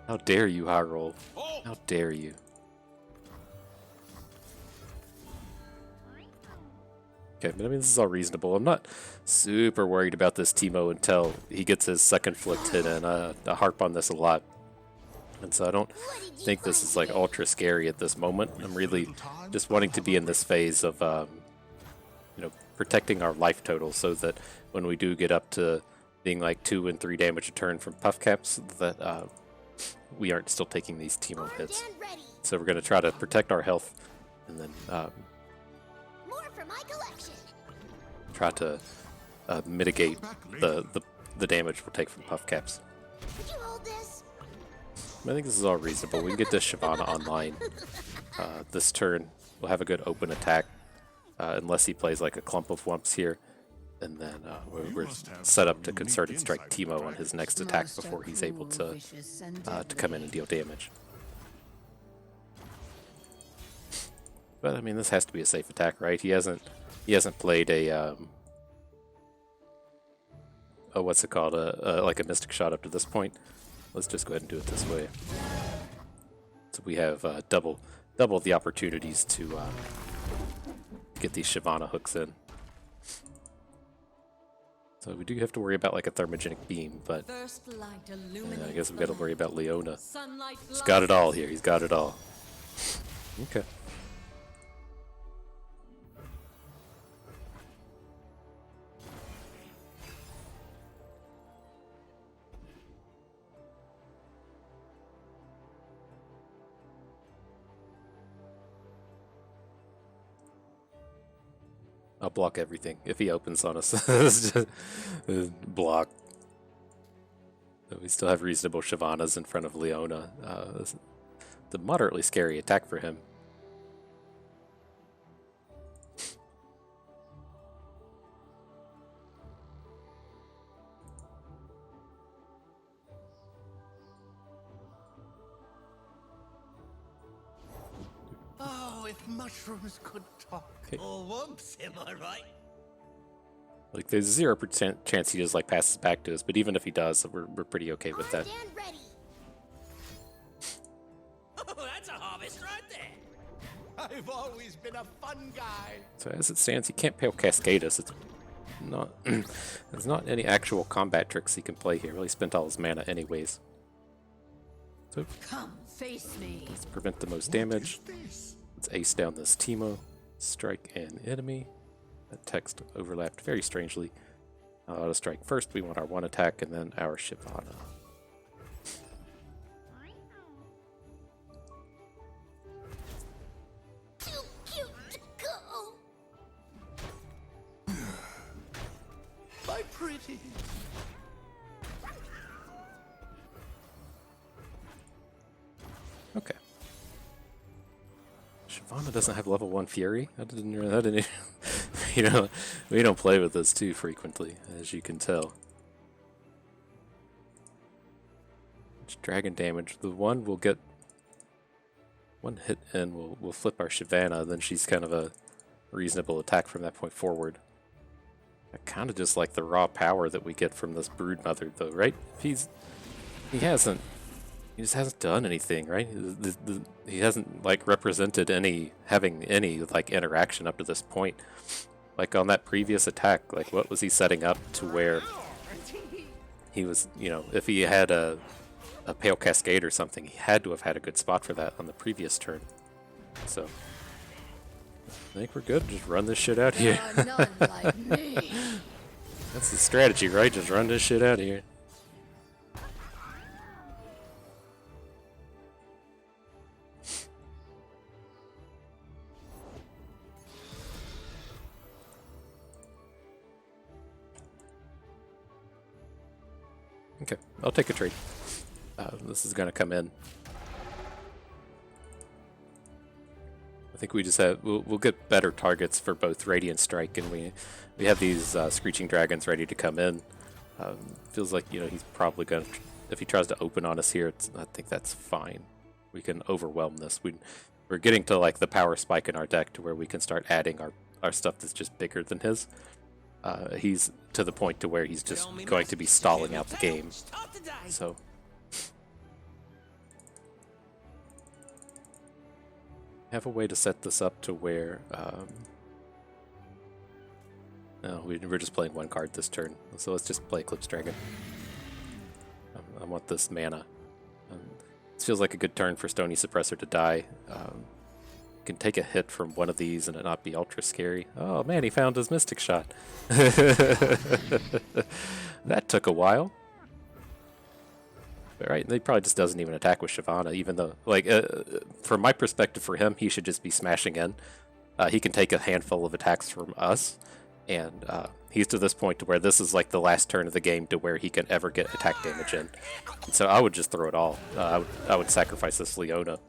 [SPEAKER 1] How dare you, high roll? How dare you? Okay, but I mean, this is all reasonable. I'm not super worried about this Teemo until he gets his second flipped hit, and I harp on this a lot. And so I don't think this is like ultra scary at this moment. I'm really just wanting to be in this phase of, you know, protecting our life total so that when we do get up to being like 2 and 3 damage a turn from puff caps, that we aren't still taking these Teemo hits. So we're going to try to protect our health and then
[SPEAKER 3] More for my collection.
[SPEAKER 1] try to mitigate the damage we'll take from puff caps.
[SPEAKER 3] Could you hold this?
[SPEAKER 1] I think this is all reasonable. We can get this Shyvanna online this turn. We'll have a good open attack, unless he plays like a clump of wumps here. And then we're set up to concerted strike Teemo on his next attack before he's able to come in and deal damage. But I mean, this has to be a safe attack, right? He hasn't played a what's it called? Like a Mystic Shot up to this point. Let's just go ahead and do it this way. So we have double the opportunities to get these Shyvanna hooks in. So we do have to worry about like a thermogenic beam, but I guess we've got to worry about Leona. He's got it all here. He's got it all. Okay. I'll block everything if he opens on us. Block. But we still have reasonable Shyvannas in front of Leona. It's a moderately scary attack for him.
[SPEAKER 5] Oh, if mushrooms could talk.
[SPEAKER 1] Okay.
[SPEAKER 8] Or whoops, am I right?
[SPEAKER 1] Like there's 0% chance he just like passes back to us, but even if he does, we're pretty okay with that.
[SPEAKER 3] Stand ready.
[SPEAKER 8] Oh, that's a harvest right there.
[SPEAKER 5] I've always been a fun guy.
[SPEAKER 1] So as it stands, he can't Pale Cascade us. It's not there's not any actual combat tricks he can play here. Well, he spent all his mana anyways. So
[SPEAKER 4] come face me.
[SPEAKER 1] let's prevent the most damage. Let's ace down this Teemo. Strike an enemy. That text overlapped very strangely. Auto strike first. We want our one attack and then our Shyvanna.
[SPEAKER 3] Too cute to go.
[SPEAKER 5] My pretty.
[SPEAKER 1] Okay. Shyvanna doesn't have level 1 Fury. I didn't you know, we don't play with this too frequently, as you can tell. It's dragon damage. The one will get one hit and we'll flip our Shyvanna, then she's kind of a reasonable attack from that point forward. I kind of just like the raw power that we get from this Broodmother though, right? He just hasn't done anything, right? He hasn't like represented having any like interaction up to this point. Like on that previous attack, like what was he setting up to where he was, you know, if he had a Pale Cascade or something, he had to have had a good spot for that on the previous turn. So I think we're good. Just run this shit out here.
[SPEAKER 4] There are none like me.
[SPEAKER 1] That's the strategy, right? Just run this shit out here. Okay, I'll take a trade. This is gonna come in. I think we just have we'll get better targets for both Radiant Strike, and we have these Screeching Dragons ready to come in. Feels like, you know, he's probably gonna, if he tries to open on us here, I think that's fine. We can overwhelm this. We're getting to like the power spike in our deck to where we can start adding our stuff that's just bigger than his. He's to the point to where he's just going to be stalling out the game. So have a way to set this up to where no, we're just playing one card this turn, so let's just play Eclipse Dragon. I want this mana. This feels like a good turn for Stony Suppressor to die. Can take a hit from one of these and it not be ultra scary. Oh man, he found his Mystic Shot. That took a while. Right, he probably just doesn't even attack with Shyvanna, even though, like, from my perspective, for him, he should just be smashing in. He can take a handful of attacks from us, and he's to this point to where this is like the last turn of the game to where he can ever get attack damage in. And so I would just throw it all. I would sacrifice this Leona.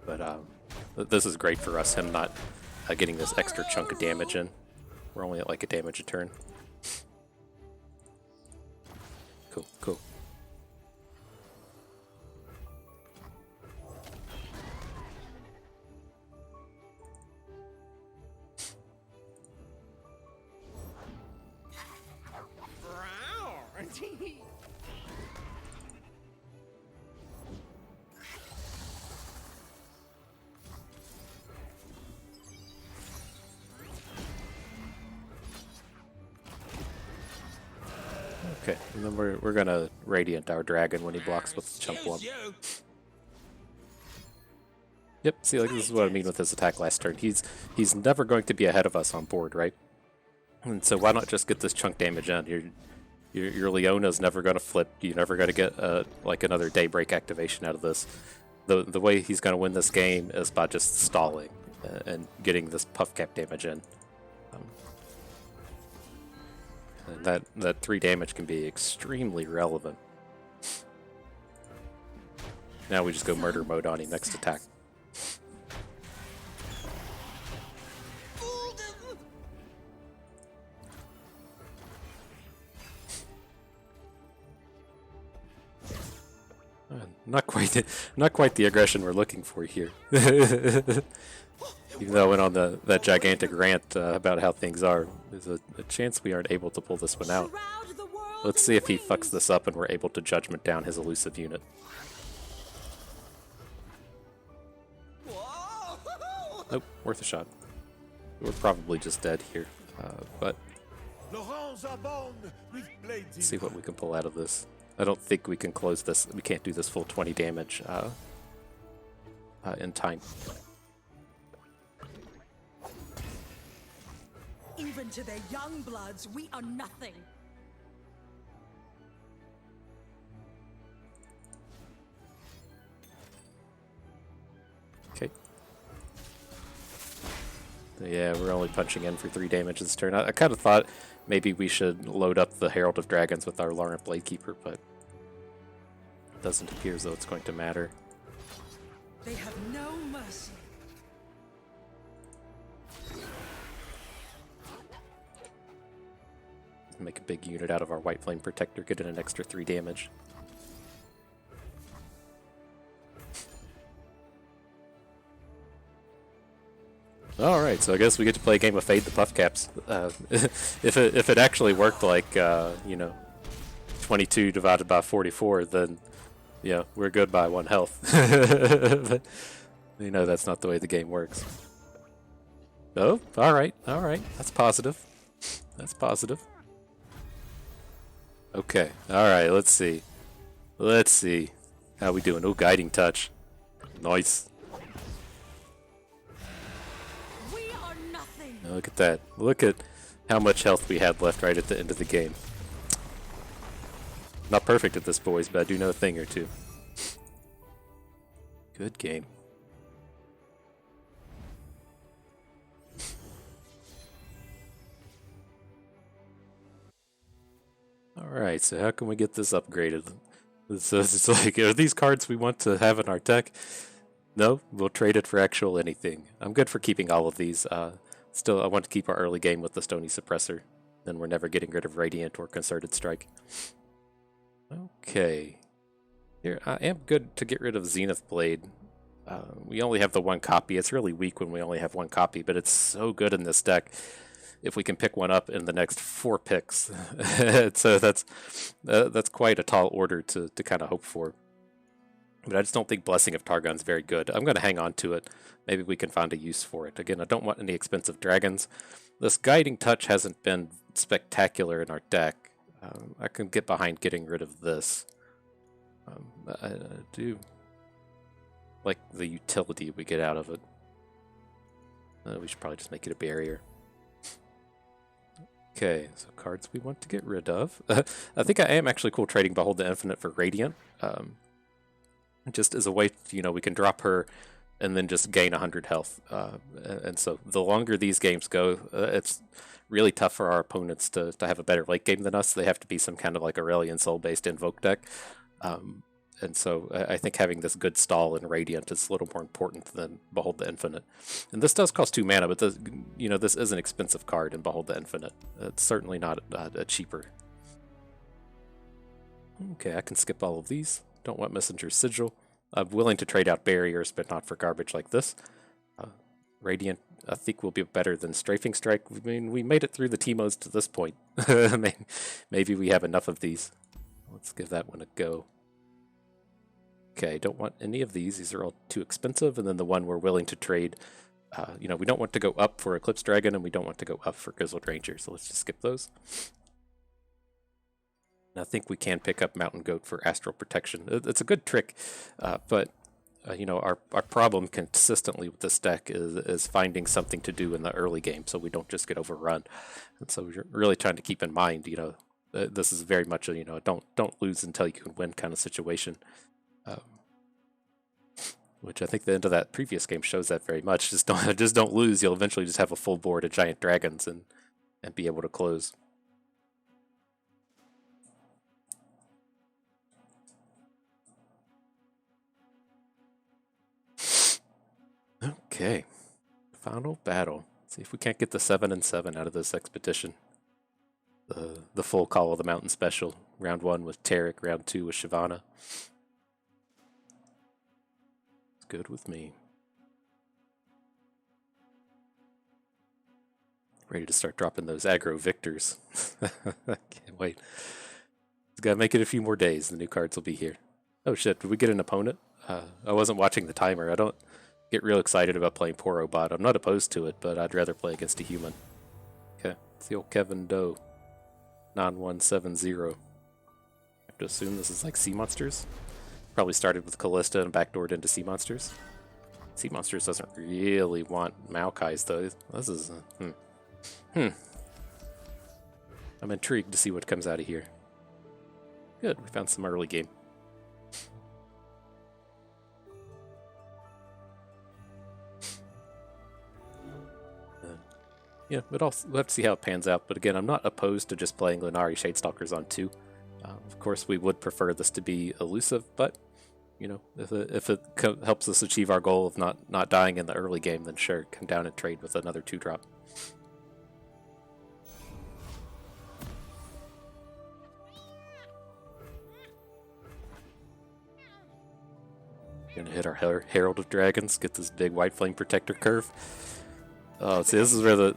[SPEAKER 1] But this is great for us, him not getting this extra chunk of damage in. We're only at like a damage a turn. Cool, cool. Okay, and then we're gonna Radiant our dragon when he blocks with Chump Lump. Yep, see, like, this is what I mean with his attack last turn. He's never going to be ahead of us on board, right? And so why not just get this chunk damage in? Your Leona's never gonna flip. You're never gonna get like another Daybreak activation out of this. The way he's gonna win this game is by just stalling and getting this puff cap damage in. And that 3 damage can be extremely relevant. Now we just go murder mode on him next attack. Not quite the aggression we're looking for here. Even though I went on that gigantic rant about how things are, there's a chance we aren't able to pull this one out. Let's see if he fucks this up and we're able to Judgment down his elusive unit. Nope, worth a shot. We're probably just dead here, but let's see what we can pull out of this. I don't think we can close this. We can't do this full 20 damage in time.
[SPEAKER 7] Even to their young bloods, we are nothing.
[SPEAKER 1] Okay. Yeah, we're only punching in for 3 damage this turn. I kind of thought maybe we should load up the Herald of Dragons with our Laurent Bladekeeper, but it doesn't appear as though it's going to matter.
[SPEAKER 7] They have no mercy.
[SPEAKER 1] Make a big unit out of our White Flame Protector, get in an extra 3 damage. Alright, so I guess we get to play a game of Fade the Puff Caps. If it actually worked like, you know, 22 divided by 44, then, yeah, we're good by 1 health. But, you know, that's not the way the game works. Oh, alright, that's positive. That's positive. Okay, alright, let's see. Let's see. How we doing? Oh, Guiding Touch. Nice.
[SPEAKER 7] We are nothing.
[SPEAKER 1] Look at that. Look at how much health we had left right at the end of the game. Not perfect at this, boys, but I do know a thing or two. Good game. Alright. Alright, so how can we get this upgraded? It's like, are these cards we want to have in our deck? No, we'll trade it for actual anything. I'm good for keeping all of these. Still, I want to keep our early game with the Stony Suppressor. Then we're never getting rid of Radiant or Concerted Strike. Okay. Here, I am good to get rid of Zenith Blade. We only have the one copy. It's really weak when we only have one copy, but it's so good in this deck if we can pick one up in the next 4 picks. So that's quite a tall order to kind of hope for. But I just don't think Blessing of Targon's very good. I'm going to hang on to it. Maybe we can find a use for it. Again, I don't want any expensive dragons. This Guiding Touch hasn't been spectacular in our deck. I can get behind getting rid of this. I do like the utility we get out of it. We should probably just make it a barrier. Okay, so cards we want to get rid of. I think I am actually cool trading Behold the Infinite for Radiant. Just as a way, we can drop her and then just gain 100 health. And so the longer these games go, it's really tough for our opponents to have a better late game than us. They have to be some kind of like Aurelion Sol based Invoke deck. And so I think having this good stall in Radiant is a little more important than Behold the Infinite. And this does cost 2 mana, but this, this is an expensive card in Behold the Infinite. It's certainly not a cheaper. Okay, I can skip all of these. Don't want Messenger's Sigil. I'm willing to trade out barriers, but not for garbage like this. Radiant, I think, will be better than Strafing Strike. I mean, we made it through the Teemos to this point. Maybe we have enough of these. Let's give that one a go. Okay, don't want any of these. These are all too expensive. And then the one we're willing to trade, we don't want to go up for Eclipse Dragon, and we don't want to go up for Grizzled Ranger. So let's just skip those. And I think we can pick up Mountain Goat for Astral Protection. It's a good trick, but our problem consistently with this deck is finding something to do in the early game, so we don't just get overrun. And so we're really trying to keep in mind, this is very much a don't lose until you can win kind of situation. Which I think the end of that previous game shows that very much. Just don't lose. You'll eventually just have a full board of giant dragons and be able to close. Okay, final battle. See if we can't get the 7 and 7 out of this expedition. The full Call of the Mountain special. Round 1 with Tarek, round 2 with Shyvanna. It's good with me. Ready to start dropping those aggro victors. Can't wait. Just gotta make it a few more days. The new cards will be here. Oh shit, did we get an opponent? I wasn't watching the timer. I don't get real excited about playing Poor Robot. I'm not opposed to it, but I'd rather play against a human. Okay, it's the old Kevin Doe. 9170. I have to assume this is like Sea Monsters. Probably started with Callista and backdoored into Sea Monsters. Sea Monsters doesn't really want Maokai's though. This is I'm intrigued to see what comes out of here. Good, we found some early game. Yeah, we'll have to see how it pans out. But again, I'm not opposed to just playing Lunari Shadestalkers on 2. Of course, we would prefer this to be elusive, but if it helps us achieve our goal of not dying in the early game, then sure, come down and trade with another 2-drop. Gonna hit our Herald of Dragons, get this big White Flame Protector curve. Oh, see, this is where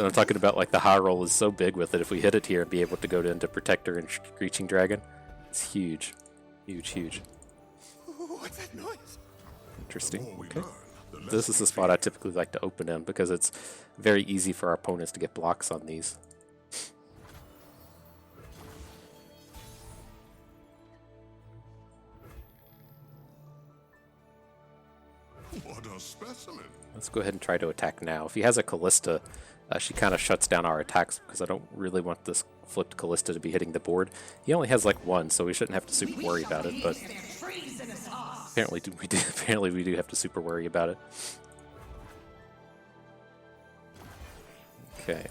[SPEAKER 1] I'm talking about, like, the high roll is so big with it. If we hit it here and be able to go into Protector and Screeching Dragon, it's huge. Huge, huge.
[SPEAKER 5] What's that noise?
[SPEAKER 1] Interesting. Okay. This is the spot I typically like to open in because it's very easy for our opponents to get blocks on these.
[SPEAKER 2] What a specimen!
[SPEAKER 1] Let's go ahead and try to attack now. If he has a Callista, she kind of shuts down our attacks because I don't really want this flipped Callista to be hitting the board. He only has like 1, so we shouldn't have to super worry about it, but apparently we do have to super worry about it. Okay.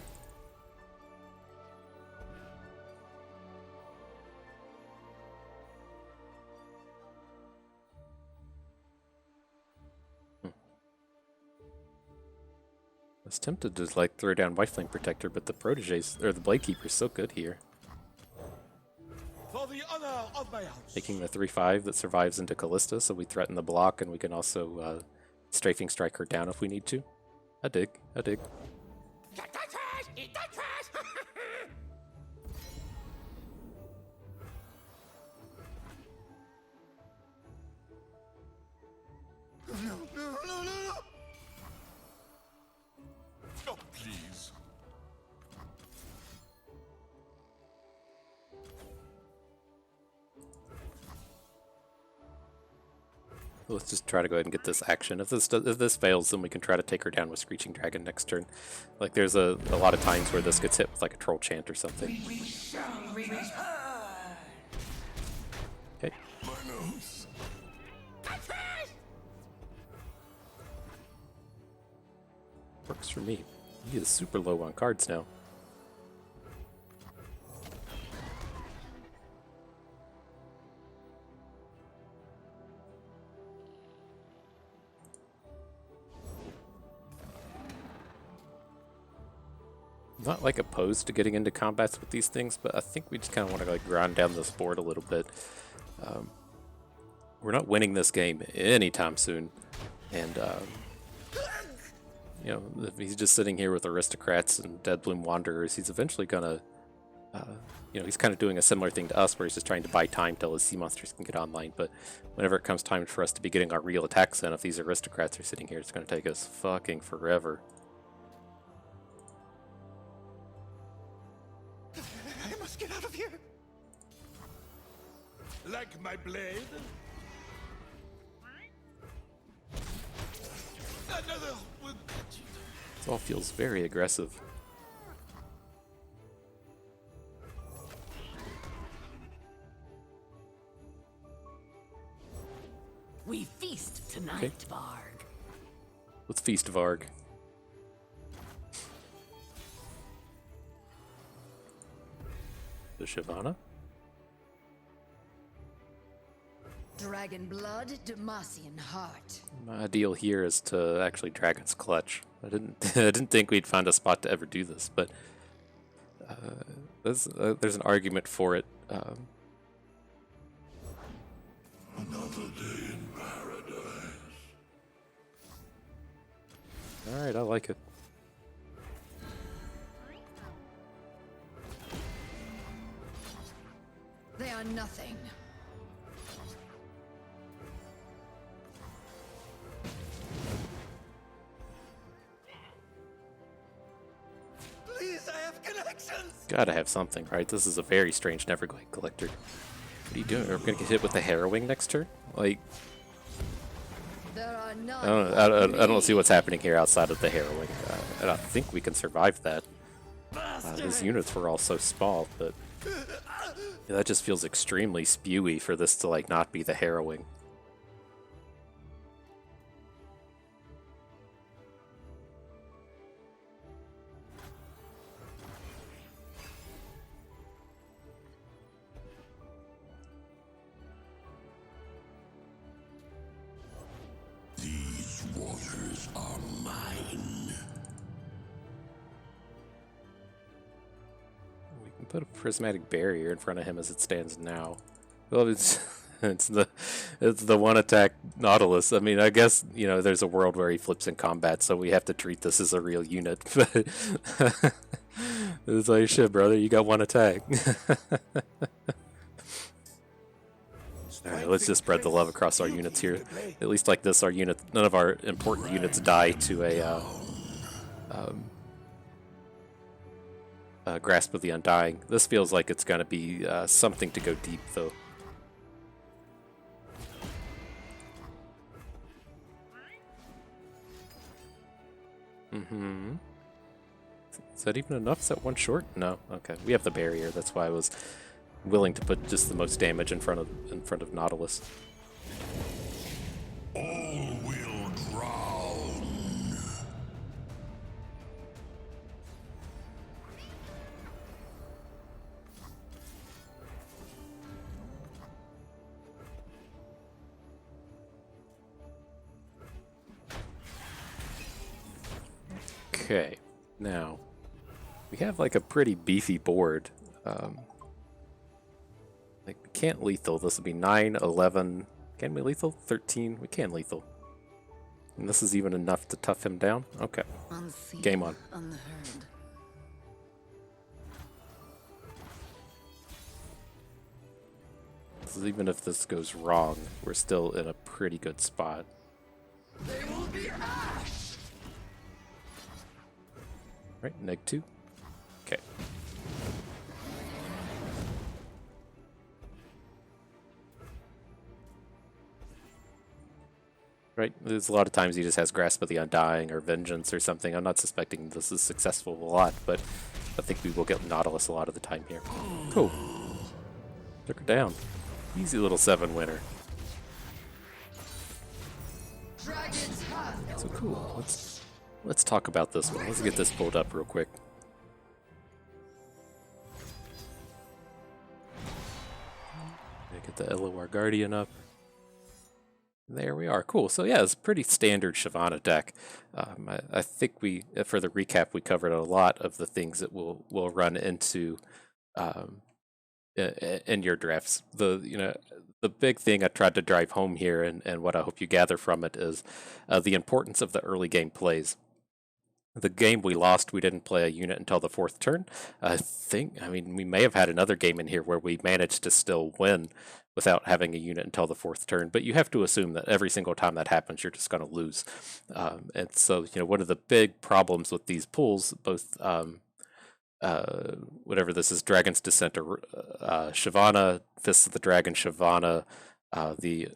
[SPEAKER 1] was tempted to like throw down White Flame Protector, but the Protege's or the Blade Keeper's so good here.
[SPEAKER 8] For the honor of my house.
[SPEAKER 1] Taking the 3/5 that survives into Callista, so we threaten the block, and we can also strafing strike her down if we need to. I dig. I dig.
[SPEAKER 8] Get that trash! Eat that trash!
[SPEAKER 2] No, no, no, no, no! Oh, please.
[SPEAKER 1] Let's just try to go ahead and get this action. If this fails, then we can try to take her down with Screeching Dragon next turn. Like there's a lot of times where this gets hit with like a Troll Chant or something. Okay.
[SPEAKER 2] My nose.
[SPEAKER 1] Works for me. He is super low on cards now. I'm not like opposed to getting into combats with these things, but I think we just kind of want to like grind down this board a little bit. We're not winning this game anytime soon, and you know, if he's just sitting here with aristocrats and Deadbloom Wanderers, he's eventually gonna, you know, he's kind of doing a similar thing to us, where he's just trying to buy time till his sea monsters can get online. But whenever it comes time for us to be getting our real attacks in, if these aristocrats are sitting here, it's gonna take us fucking forever.
[SPEAKER 5] I must get out of here.
[SPEAKER 8] Like my blade? Another will cut you.
[SPEAKER 1] This all feels very aggressive.
[SPEAKER 9] We feast tonight,
[SPEAKER 1] Okay.
[SPEAKER 9] Varg.
[SPEAKER 1] Let's feast Varg. The Shyvanna?
[SPEAKER 4] Dragon blood, Demacian heart.
[SPEAKER 1] My deal here is to actually Dragon's Clutch. I didn't think we'd find a spot to ever do this, but there's an argument for it.
[SPEAKER 2] Another day in paradise.
[SPEAKER 1] All right, I like it.
[SPEAKER 4] They are nothing.
[SPEAKER 5] Please, I have connections.
[SPEAKER 1] Gotta have something, right? This is a very strange Neverglade Collector. What are you doing? Are we gonna get hit with the Harrowing next turn? Like,
[SPEAKER 4] There are none.
[SPEAKER 1] I don't know. I don't see what's happening here outside of the Harrowing. And I think we can survive that. His units were all so small, but yeah, that just feels extremely spewy for this to like not be the Harrowing.
[SPEAKER 2] These waters are mine.
[SPEAKER 1] We can put a prismatic barrier in front of him as it stands now. Well, it's it's the one attack Nautilus. I mean, I guess, you know, there's a world where he flips in combat, so we have to treat this as a real unit. But it's like, shit, brother, you got one attack. Alright, let's just spread the love across our units here. At least like this, our unit, none of our important units die to a Grasp of the Undying. This feels like it's going to be something to go deep, though. Mm-hmm. Is that even enough? Is that one short? No. Okay, we have the barrier. That's why I was willing to put just the most damage in front of Nautilus.
[SPEAKER 2] All will drown.
[SPEAKER 1] Okay, now we have like a pretty beefy board. Like we can't lethal. This will be 9, 11. Can we lethal? 13. We can lethal. And this is even enough to tough him down? Okay.
[SPEAKER 9] Unseen,
[SPEAKER 1] Game on.
[SPEAKER 9] unheard.
[SPEAKER 1] So even if this goes wrong, we're still in a pretty good spot.
[SPEAKER 5] They will be ash!
[SPEAKER 1] Right, neg 2. Okay. Right, there's a lot of times he just has Grasp of the Undying or Vengeance or something. I'm not suspecting this is successful a lot, but I think we will get Nautilus a lot of the time here. Cool. Took her down. Easy little 7 winner. So cool. Let's talk about this one. Let's get this pulled up real quick. Get the LOR Guardian up. There we are. Cool. So yeah, it's a pretty standard Shyvanna deck. I think for the recap, we covered a lot of the things that we'll run into in your drafts. The big thing I tried to drive home here, and what I hope you gather from it is the importance of the early game plays. The game we lost, we didn't play a unit until the 4th turn. I mean, we may have had another game in here where we managed to still win without having a unit until the 4th turn, but you have to assume that every single time that happens, you're just going to lose. And so, one of the big problems with these pools, both whatever this is, Dragon's Descent or Shyvanna, Fists of the Dragon, Shyvanna, the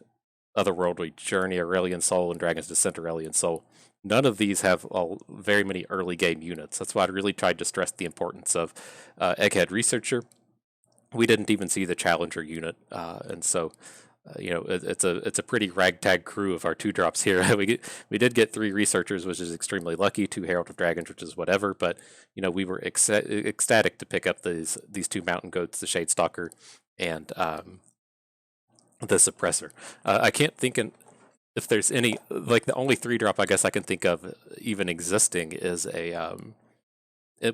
[SPEAKER 1] Otherworldly Journey Aurelion Sol, and Dragon's Descent Aurelion Sol. None of these have very many early game units. That's why I really tried to stress the importance of Egghead Researcher. We didn't even see the Challenger unit, and so it's a pretty ragtag crew of our 2-drops here. we did get 3 Researchers, which is extremely lucky. 2 Herald of Dragons, which is whatever. But we were ecstatic to pick up these 2 Mountain Goats, the Shadestalker, and the Suppressor. I can't think if there's any, like the only 3-drop I guess I can think of even existing is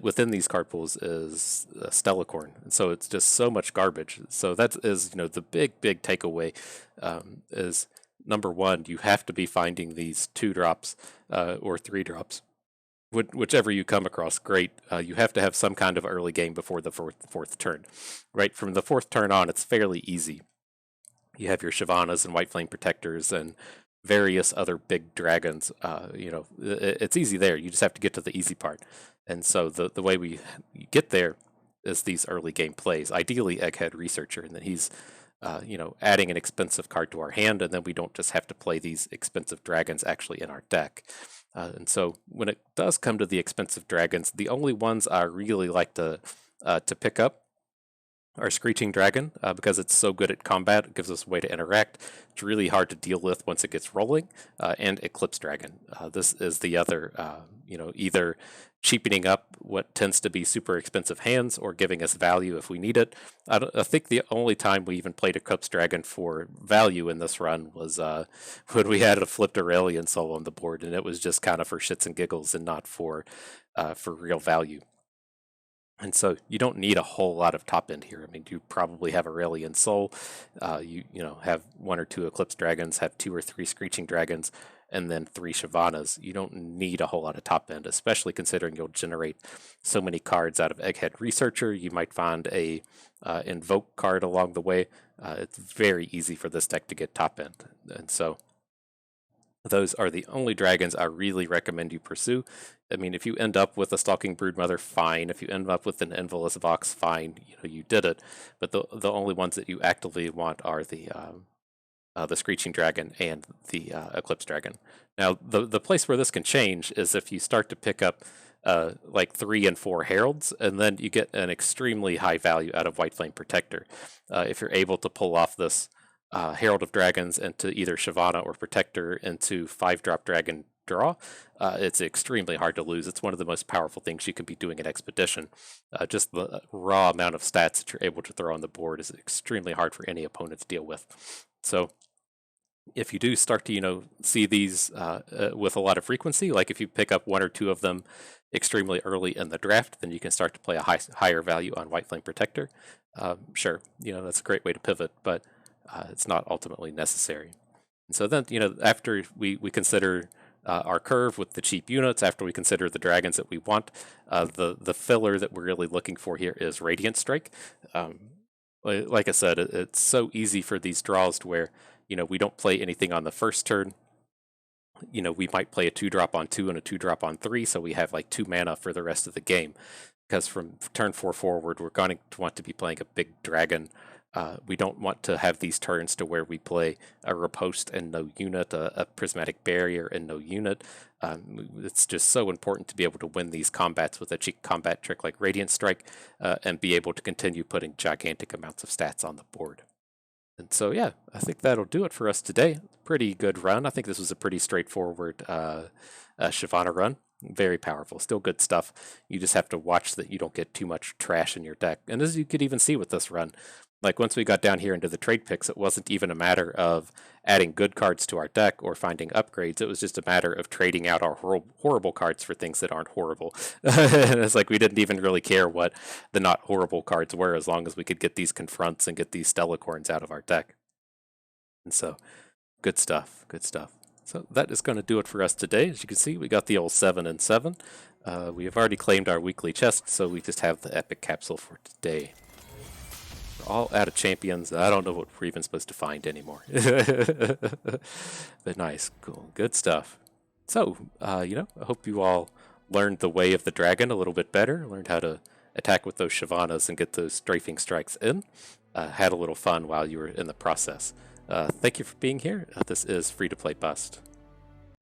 [SPEAKER 1] within these card pools is Stellacorn. And so it's just so much garbage. So that is, the big takeaway is number 1, you have to be finding these 2-drops or 3-drops. Whichever you come across, great. You have to have some kind of early game before the fourth turn. Right? From the 4th turn on, it's fairly easy. You have your Shyvannas and White Flame Protectors and various other big dragons. It's easy there. You just have to get to the easy part. And so the way we get there is these early game plays. Ideally, Egghead Researcher, and then he's adding an expensive card to our hand, and then we don't just have to play these expensive dragons actually in our deck. And so when it does come to the expensive dragons, the only ones I really like to pick up our Screeching Dragon, because it's so good at combat. It gives us a way to interact. It's really hard to deal with once it gets rolling. And Eclipse Dragon. This is the other, either cheapening up what tends to be super expensive hands or giving us value if we need it. I think the only time we even played Eclipse Dragon for value in this run was when we had a flipped Aurelion Sol on the board, and it was just kind of for shits and giggles and not for real value. And so you don't need a whole lot of top end here. I mean, you probably have Aurelion Sol, you have 1 or 2 Eclipse Dragons, have 2 or 3 Screeching Dragons, and then 3 Shyvannas. You don't need a whole lot of top end, especially considering you'll generate so many cards out of Egghead Researcher. You might find a Invoke card along the way. It's very easy for this deck to get top end. And so those are the only dragons I really recommend you pursue. I mean, if you end up with a Stalking Broodmother, fine. If you end up with an Envolus Vox, fine. You did it. But the only ones that you actively want are the Screeching Dragon and the Eclipse Dragon. Now, the place where this can change is if you start to pick up like 3 and 4 Heralds, and then you get an extremely high value out of White Flame Protector. If you're able to pull off this Herald of Dragons into either Shyvanna or Protector into 5-drop Dragon draw, it's extremely hard to lose. It's one of the most powerful things you can be doing in Expedition. Just the raw amount of stats that you're able to throw on the board is extremely hard for any opponent to deal with. So if you do start to, see these with a lot of frequency, like if you pick up one or two of them extremely early in the draft, then you can start to play a higher value on White Flame Protector. Sure, that's a great way to pivot, but it's not ultimately necessary. And so then, after we consider our curve with the cheap units, after we consider the dragons that we want, the filler that we're really looking for here is Radiant Strike. Like I said, it's so easy for these draws to where, we don't play anything on the first turn. We might play a 2-drop on 2 and a 2-drop on 3, so we have like 2 mana for the rest of the game. Because from turn 4 forward, we're going to want to be playing a big dragon. We don't want to have these turns to where we play a riposte and no unit, a prismatic barrier and no unit. It's just so important to be able to win these combats with a cheap combat trick like Radiant Strike, and be able to continue putting gigantic amounts of stats on the board. And so, yeah, I think that'll do it for us today. Pretty good run. I think this was a pretty straightforward Shyvanna run. Very powerful. Still good stuff. You just have to watch that you don't get too much trash in your deck. And as you could even see with this run, like once we got down here into the trade picks, it wasn't even a matter of adding good cards to our deck or finding upgrades. It was just a matter of trading out our horrible cards for things that aren't horrible. And it's like we didn't even really care what the not horrible cards were, as long as we could get these confronts and get these Stellacorns out of our deck. And so, good stuff, good stuff. So that is going to do it for us today. As you can see, we got the old 7 and 7. We have already claimed our weekly chest, so we just have the epic capsule for today. All out of champions. I don't know what we're even supposed to find anymore. But nice, cool, good stuff. So, I hope you all learned the way of the dragon a little bit better, learned how to attack with those Shyvannas and get those strafing strikes in. Had a little fun while you were in the process. Thank you for being here. This is Free to Play Bust.